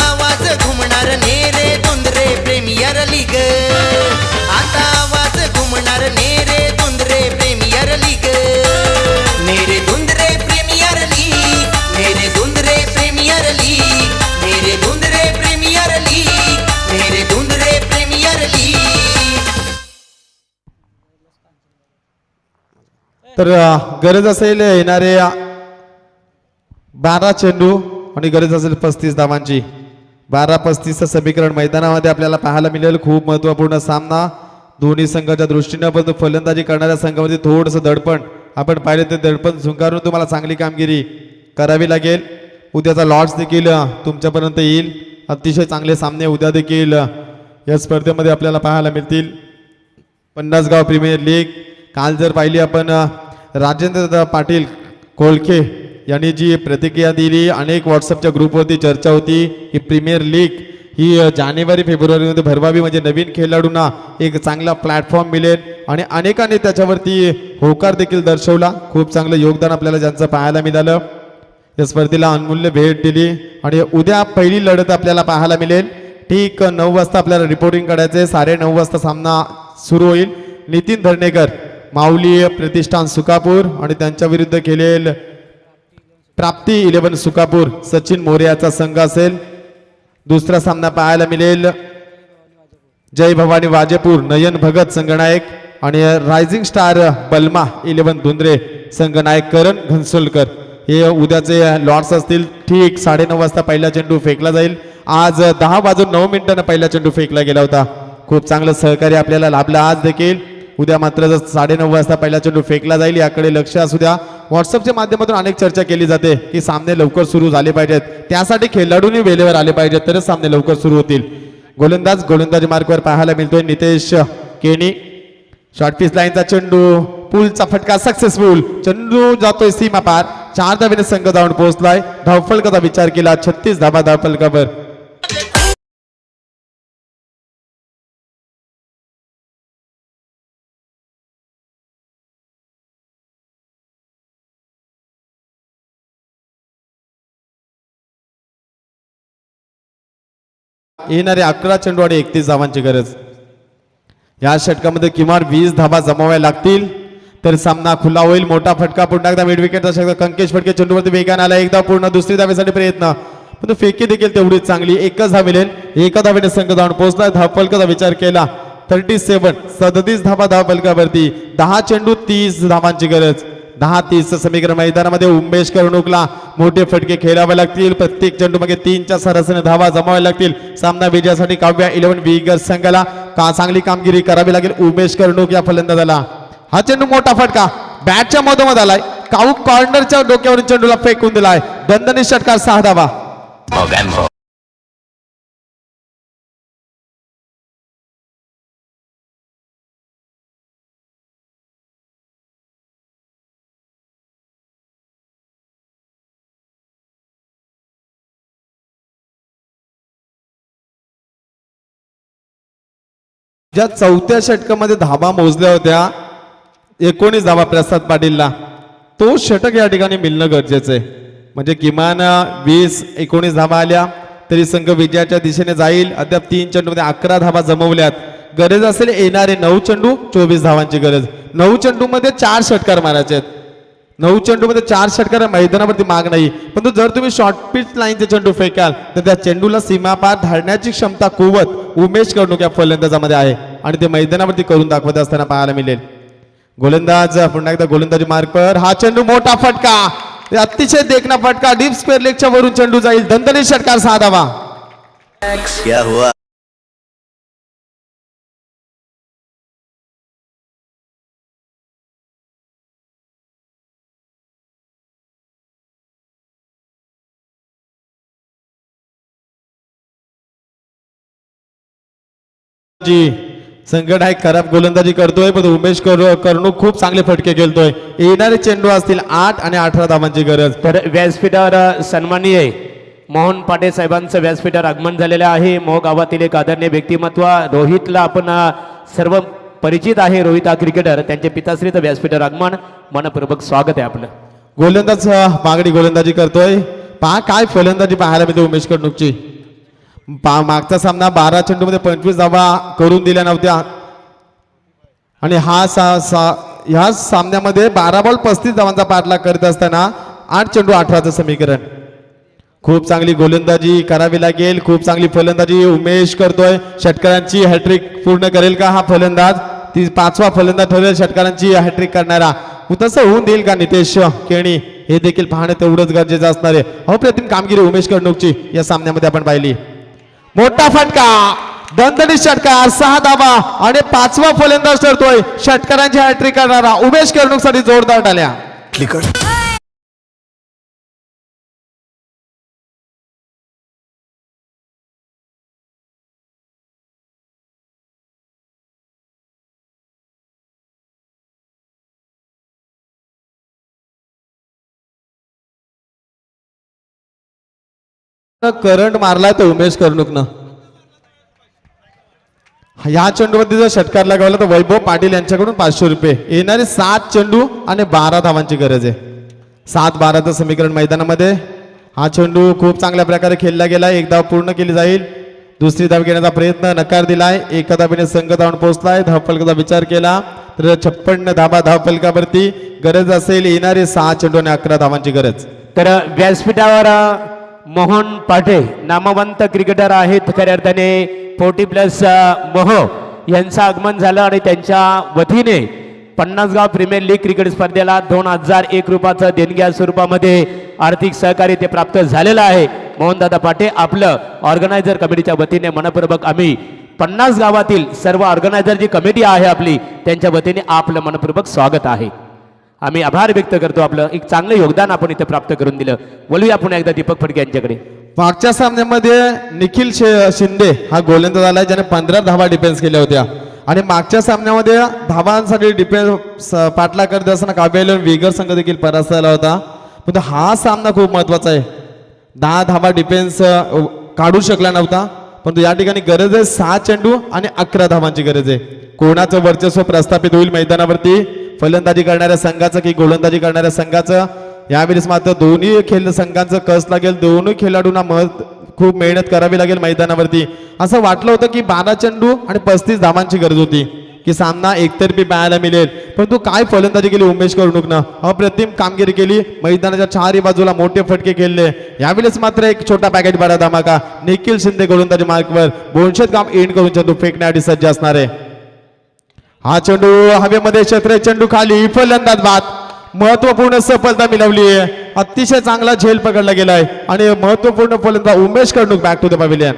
तर गरज असेल येणारे 12 चेंडू आणि गरज असेल 35 धावांची. 12-35चं समीकरण मैदानामध्ये आपल्याला पाहायला मिळेल. खूप महत्त्वपूर्ण सामना दोन्ही संघाच्या दृष्टीनं, पण फलंदाजी करणाऱ्या संघामध्ये थोडंसं दडपण आपण पाहिलं. ते दडपण झुंकारून तुम्हाला चांगली कामगिरी करावी लागेल. उद्याचा लॉट्स देखील तुमच्यापर्यंत येईल. अतिशय चांगले सामने उद्या देखील या स्पर्धेमध्ये आपल्याला पाहायला मिळतील. 50 गाव प्रीमियर लीग काल जर पाहिली आपण, राजेंद्र पाटील कोळखे यांनी जी प्रतिक्रिया दिली, अनेक व्हॉट्सअपच्या ग्रुपवरती चर्चा होती की प्रीमियर लीग ही जानेवारी-फेब्रुवारीमध्ये भरवावी, म्हणजे नवीन खेळाडूंना एक चांगला प्लॅटफॉर्म मिळेल. आणि अनेकांनी त्याच्यावरती होकार देखील दर्शवला. खूप चांगलं योगदान आपल्याला ज्यांचं पाहायला मिळालं. या स्पर्धेला अनमूल्य भेट दिली. आणि उद्या पहिली लढत आपल्याला पाहायला मिळेल. ठीक 9 वाजता आपल्याला रिपोर्टिंग करायचं. 9:30 वाजता सामना सुरू होईल. नितीन धर्णेकर माऊली प्रतिष्ठान सुकापूर आणि त्यांच्या विरुद्ध खेळेल प्राप्ती 11 सुकापूर सचिन मोर्याचा संघ असेल. दुसरा सामना पाहायला मिळेल जय भवानी वाजेपूर नयन भगत संघनायक आणि रायझिंग स्टार बलमा 11 धुंद्रे संघनायक करण घनसोलकर. हे उद्याचे लॉट्स असतील. ठीक 9:30 वाजता पहिला चेंडू फेकला जाईल. आज 10:09 पहिला चेंडू फेकला गेला होता. खूप चांगलं सहकार्य आपल्याला लाभलं आज देखील. उद्या मात्र 9:30 वाजता पहिला चेंडू फेकला जाईल. याकडे लक्ष असू द्या. व्हॉट्सअपच्या माध्यमातून अनेक चर्चा केली जाते की सामने लवकर सुरू झाले पाहिजेत, त्यासाठी खेळाडूंनी वेळेवर आले पाहिजेत, तरच सामने लवकर सुरू होतील. गोलंदाजी मार्कवर पाहायला मिळतोय नितेश केणी. शॉर्ट पिच लाईनचा चेंडू, पूलचा फटका सक्सेसफुल. चेंडू जातोय सीमा पार. 4 धावेने संघ जाऊन पोहोचलाय. धावफलकाचा विचार केला 36 धावा धावफलकावर. येणारे 11 चेंडू आणि 31 धावांची गरज. या षटकामध्ये किमान 20 धावा जमाव्या लागतील तर सामना खुला होईल. मोठा फटका, पुन्हा एकदा मिड विकेटचा षटक. कंकेश फटके चेंडूवरती वेगाने आला. एकदा पूर्ण, दुसरी धावेसाठी प्रयत्न, पण फेकी देखील तेवढीच चांगली. एकच धाव मिळेल. एका धावेने संघ जाऊन पोहोचला. धावफलकाचा विचार केला 37 धावा धावफलकावरती. 10 चेंडू 30 धावांची गरज. 10-30 समीकरण मैदानामध्ये उमेश कर्णुकला मोठे फटके खेळावे लागतील. प्रत्येक चेंडू मागे 3च्या सरासरीने धावा जमाव्या लागतील. सामना विजयासाठी काव्या 11 विगर संघाला चांगली कामगिरी करावी लागेल. उमेश कर्णुक या फलंदाजाला. हा चेंडू मोठा फटका बॅटच्या मधोमध आलाय. काऊक कॉर्नरच्या डोक्यावरून चेंडूला फेकून दिलाय. दणदणीत षटकार 6 धावा. ज्या 4थ्या षटकामध्ये धावा मोजल्या होत्या 19 धावा प्रसाद पाटीलला, तो षटक या ठिकाणी मिळणं गरजेचं आहे. म्हणजे किमान 20-19 धावा आल्या तरी संघ विजयाच्या दिशेने जाईल. अद्याप 3 चेंडूमध्ये 11 धावा जमवल्यात. गरज असेल येणारे 9 चेंडू 24 धावांची गरज. 9 चेंडूमध्ये 4 षटकार मारायचे आहेत. 9 चेंडूमध्ये 4 षटकार मैदानावरती माग नाही. परंतु जर तुम्ही शॉर्ट पिच लाईनचे चेंडू फेकाल तर त्या चेंडूला सीमापार धाडण्याची क्षमता, कुवत उमेश कर्णुक या फलंदाजामध्ये आहे आणि ते मैदानावरती करून दाखवत असताना पाहायला मिळेल. गोलंदाज पुन्हा एकदा गोलंदाजी मार्कवर. हा चेंडू मोठा फटका, अतिशय देखना फटका. डीप स्क्वेअर लेगच्या वरून चेंडू जाईल. दणदणीत षटकार 6 धावा. क्या हुआ? जी संघनायक खराब गोलंदाजी करतोय, पण उमेश कर्णुक खूप चांगले फटके खेळतोय. येणारे चेंडू असतील 8 आणि 18 धावांची गरज. तर व्यासपीठावर सन्माननीय मोहन पाटे साहेबांचं व्यासपीठावर आगमन झालेलं आहे. मोह गावातील एक आदरणीय व्यक्तिमत्व रोहितला आपण सर्व परिचित आहे. रोहित हा क्रिकेटर, त्यांचे पिताश्रीचं व्यासपीठावर आगमन, मनपूर्वक स्वागत आहे आपलं. गोलंदाज मागणी गोलंदाजी करतोय. पहा काय फलंदाजी पाहायला मिळते उमेश कर्णुकची. मागचा सामना 12 चेंडूमध्ये 25 धावा करून दिल्या नव्हत्या आणि ह्या सामन्यामध्ये 12 बॉल 35 धावांचा पाठलाग करत असताना 8 चेंडू 18चं समीकरण. खूप चांगली गोलंदाजी करावी लागेल. खूप चांगली फलंदाजी उमेश करतोय. षटकारांची हॅट्रिक पूर्ण करेल का हा फलंदाज? ती पाचवा फलंदाज ठरेल षटकारांची हॅट्रिक करणारा. तसं होऊन देईल का नितेश केणी हे देखील पाहणं तेवढंच गरजेचं असणार आहे. अप्रतिम कामगिरी उमेश कडणूकची या सामन्यामध्ये आपण पाहिली. मोठा फटका, दणदणीत षटकार, 6 धावा आणि पाचवा फलंदाज ठरतोय षटकारांची हॅट्रिक करणारा उमेश कडणूक साठी जोरदार टाळ्या. करंट मारलाय तो उमेश कडणूकनं. या चेंडूमध्ये जर षटकार लगावला तर वैभव पाटील यांच्याकडून 500 रुपये. येणारे 7 चेंडू आणि 12 धावांची गरज आहे. 7-12चं समीकरण मैदानामध्ये. हा चेंडू खूप चांगल्या प्रकारे खेळला गेलाय. एक धाव पूर्ण केली जाईल. दुसरी धाव घेण्याचा प्रयत्न नकार दिलाय. एका धावेने संघ धावून पोहोचलाय. धावफलकाचा विचार केला तर 56 धावा धावफलकावरती गरज असेल. येणारे 6 चेंडू आणि 11 धावांची गरज. तर व्यासपीठावर मोहन पाटे नामवंत क्रिकेटर आहेत. खऱ्या अर्थाने 40+ मोह यांचं आगमन झालं आणि त्यांच्या वतीने 50 गाव प्रीमियर लीग क्रिकेट स्पर्धेला 2001 रुपयाचं देणग्या स्वरूपामध्ये आर्थिक सहकार्य ते प्राप्त झालेलं आहे. मोहनदादा पाटे आपलं ऑर्गनायझर कमिटीच्या वतीने मनपूर्वक आम्ही 50 गावातील सर्व ऑर्गनायझर जी कमिटी आहे आपली त्यांच्या वतीने आपलं मनपूर्वक स्वागत आहे. आम्ही आभार व्यक्त करतो. आपलं एक चांगलं योगदान आपण इथे प्राप्त करून दिलं. बोलूया पुन्हा एकदा दीपक फडके यांच्याकडे. मागच्या सामन्यामध्ये निखिल शिंदे हा गोलंदाज आलाय ज्याने 15 धावा डिफेन्स केल्या होत्या आणि मागच्या सामन्यामध्ये धावांसाठी डिफेन्स पाठला करत असताना काव्यालयन वेगर संघ देखील परास्त झाला होता. पण हा सामना खूप महत्वाचा आहे. 10 धावा डिफेन्स काढू शकला नव्हता परंतु या ठिकाणी गरज आहे 6 चेंडू आणि 11 धावांची गरज आहे. कोणाचं वर्चस्व प्रस्थापित होईल मैदानावरती, फलंदाजी करणाऱ्या संघाचं की गोलंदाजी करणाऱ्या संघाचं. यावेळेस मात्र दोन्ही संघांचं कस लागेल. दोन्ही खेळाडूंना खूप मेहनत करावी लागेल मैदानावरती. असं वाटलं होतं की 12 चेंडू आणि 35 धावांची गरज होती की सामना एकतर्फी पाहायला मिळेल. परंतु काय फलंदाजी केली उमेश कडणूकनं. अप्रतिम कामगिरी केली. मैदानाच्या चारही बाजूला मोठे फटके खेळले. यावेळेस मात्र एक छोटा पॅकेट बडा धमाका. निखिल शिंदे गोलंदाजी मार्कवर 200 काम एंड करून चेंडू फेकण्यासाठी सज्ज असणार आहे. हा चेंडू हवेमध्ये क्षेत्र, चेंडू खाली, फलंदाज बाद. महत्वपूर्ण सफलता मिळवली आहे. अतिशय चांगला झेल पकडला गेलाय आणि महत्वपूर्ण फलंदाज Umesh Kadnuk back to the pavilion.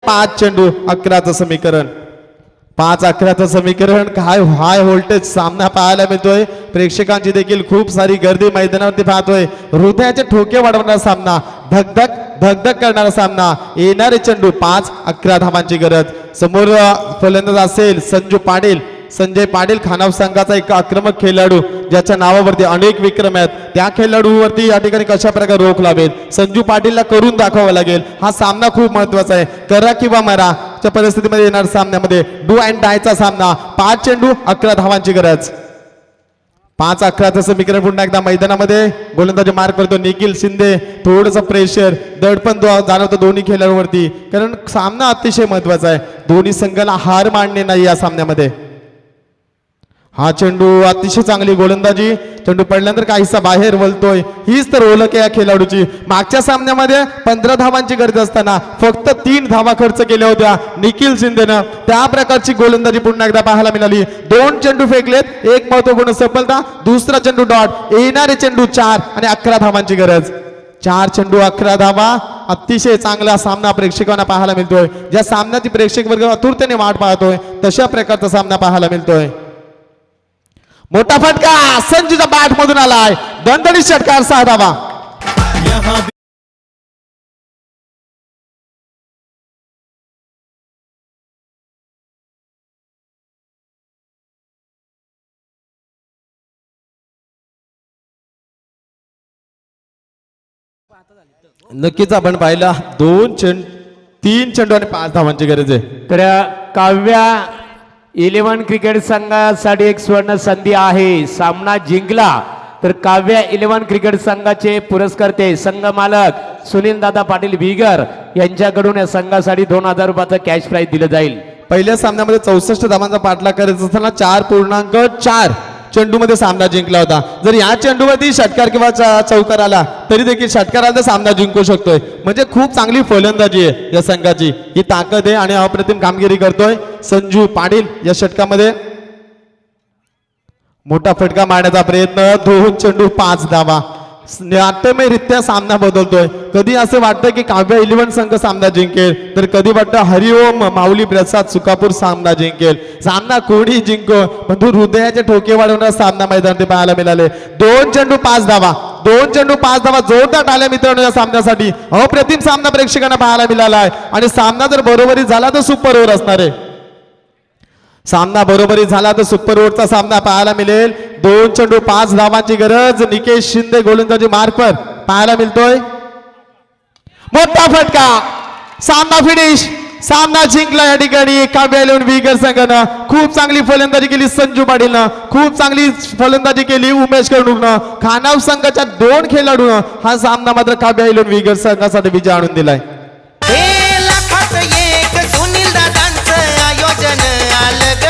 पाच चेंडू 11चं समीकरण. 5-11चं समीकरण. काय हाय व्होल्टेज सामना पाहायला मिळतोय. प्रेक्षकांची देखील खूप सारी गर्दी मैदानावरती पाहतोय. हृदयाचे ठोके वाढवणारा सामना, धगधग धगधग करणारा सामना. येणारे चेंडू 5-11 धावांची गरज. समोर फलंदाज असेल संजय पाटील खानाव संघाचा एक आक्रमक खेळाडू ज्याच्या नावावरती अनेक विक्रम आहेत. त्या खेळाडूवरती या ठिकाणी कशा प्रकारे रोख लावेल संजू पाटीलला करून दाखवावा लागेल. हा सामना खूप महत्वाचा आहे. करा किंवा मरा च्या परिस्थितीमध्ये येणार सामन्यामध्ये डू अँड डायचा सामना. 5 चेंडू 11 धावांची गरज. 5-11चं समीकरण पुन्हा एकदा मैदानामध्ये. गोलंदाजी मार्क करतो निखिल शिंदे. थोडंसं प्रेशर दडपण जाणवतं दोन्ही खेळाडूवरती कारण सामना अतिशय महत्वाचा आहे. दोन्ही संघाला हार मानणे नाही या सामन्यामध्ये. हा चेंडू अतिशय चांगली गोलंदाजी. चेंडू पडल्यानंतर काहीसा बाहेर वळतोय. हीच तर ओळख आहे या खेळाडूची. मागच्या सामन्यामध्ये 15 धावांची गरज असताना फक्त 3 धावा खर्च केल्या होत्या निखिल शिंदेनं. त्या प्रकारची गोलंदाजी पुन्हा एकदा पाहायला मिळाली. 2 चेंडू फेकलेत, एक महत्वपूर्ण सफलता. दुसरा चेंडू डॉट. येणारे चेंडू 4 आणि 11 धावांची गरज. 4 चेंडू 11 धावा. अतिशय चांगला सामना प्रेक्षकांना पाहायला मिळतोय. ज्या सामन्याची प्रेक्षक वर्ग आतुरतेने वाट पाहतोय तशा प्रकारचा सामना पाहायला मिळतोय. मोठा फटका संजूच्या बॅट मधून आलाय. दणदणीत षटकार 6 धावा. नक्कीच आपण पाहिला 3 चेंडू आणि 5 धावांची गरज आहे. तर काव्या 11 क्रिकेट संघासाठी एक स्वर्ण संधी आहे. सामना जिंकला तर काव्या 11 क्रिकेट संघाचे पुरस्कर्ते संघ मालक सुनील दादा पाटील बिगर यांच्याकडून या संघासाठी 2000 रुपयाचं कॅश प्राइज दिलं जाईल. पहिल्या सामन्यामध्ये 64 धावांचा पाठलाग करत असताना 4.4 चेंडूमध्ये सामना जिंकला होता. जर या चेंडूवरती षटकार किंवा चौकार आला तरी देखील षटकार आला तर सामना जिंकू शकतोय. म्हणजे खूप चांगली फलंदाजी आहे या संघाची, ही ताकद आहे आणि अप्रतिम कामगिरी करतोय संजू पाटील. या षटकामध्ये मोठा फटका मारण्याचा प्रयत्न, 2 चेंडू 5 धावा. नाट्यमयरित्या सामना बदलतोय. कधी असं वाटतं की काव्य 11 संघ सामना जिंकेल तर कधी वाटतं हरिओम माऊली प्रसाद सुकापूर सामना जिंकेल. सामना कोणी जिंको पण हृदयाचे ठोके वाढवणारा सामना मैदानात पाहायला मिळाले. 2 चेंडू 5 धावा, 2 चेंडू 5 धावा. जोरदार टाळ्या मित्रांनो या सामन्यासाठी. अप्रतिम सामना प्रेक्षकांना पाहायला मिळाला आहे आणि सामना जर बरोबरी झाला तर सुपर ओव्हर असणार आहे. सामना बरोबरी झाला तर सुपर ओव्हरचा सामना पाहायला मिळेल. 2 चेंडू 5 धावांची गरज निकेश शिंदे गोलंदाजी मार्फत पाहायला मिळतोय. मोठा फटका, सामना फिनिश, सामना जिंकला या ठिकाणी काव्या 11 विगर संघानं. खूप चांगली फलंदाजी केली संजू पाटीलनं, खूप चांगली फलंदाजी केली उमेश कर्णूकनं. खानाव संघाच्या 2 खेळाडूनं हा सामना मात्र काव्या 11 विगर संघासाठी विजय आणून दिलाय. हे लाखात एक सुनील दादांचं आयोजन आलं ग.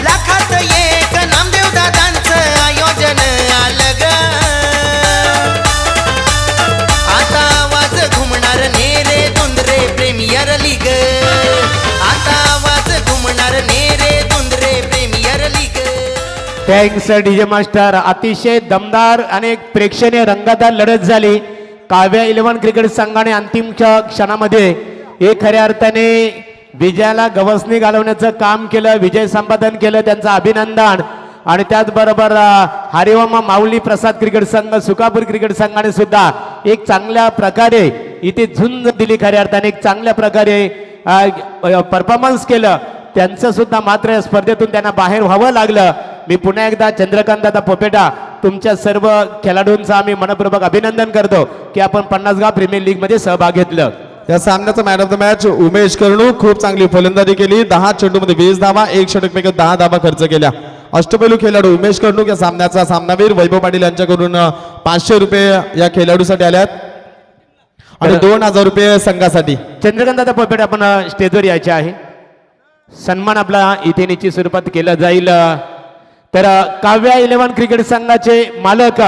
लाखात एक नामदेव दादांचं आयोजन आलं ग. आता आवाज घुमणार नेरे दुंदरे प्रीमियर लीग. आता आवाज घुमणार Nere Dundre premier league. Thanks DJ master. अतिशय दमदार आणि एक प्रेक्षणीय रंगतदार लढत झाली. काव्या 11 क्रिकेट संघाने अंतिम क्षणामध्ये एक खऱ्या अर्थाने विजयाला गवसणी घालवण्याचं काम केलं, विजय संपादन केलं. त्यांचं अभिनंदन. आणि त्याचबरोबर हरिओम माऊली प्रसाद क्रिकेट संघ सुकापूर क्रिकेट संघाने सुद्धा एक चांगल्या प्रकारे इथे झुंज दिली. खऱ्या अर्थाने एक चांगल्या प्रकारे परफॉर्मन्स केलं त्यांचं सुद्धा. मात्र या स्पर्धेतून त्यांना बाहेर व्हावं लागलं. मी पुन्हा एकदा चंद्रकांत दादा पोपेटा तुमच्या सर्व खेळाडूंचं आम्ही मनपूर्वक अभिनंदन करतो की आपण 50 प्रीमियर लीग मध्ये सहभाग घेतलं. या सामन्याचा man of the match Umesh Karnuk. खूप चांगली फलंदाजी केली. 10 चेंडूमध्ये 20 धावा, 1 षटकपैकी 10 धावा खर्च केल्या. अष्टपैलू खेळाडू उमेश कर्णूक या सामन्याचा सामनावीर. वैभव पाटील यांच्याकडून 500 रुपये या खेळाडूसाठी आल्यात आणि 2000 रुपये संघासाठी. चंद्रकांत दादा पोपेटा आपण स्टेजवर यायचे आहे. सन्मान आपला इथे निश्चित स्वरूपात केला जाईल. तर काव्या 11 क्रिकेट संघाचे मालक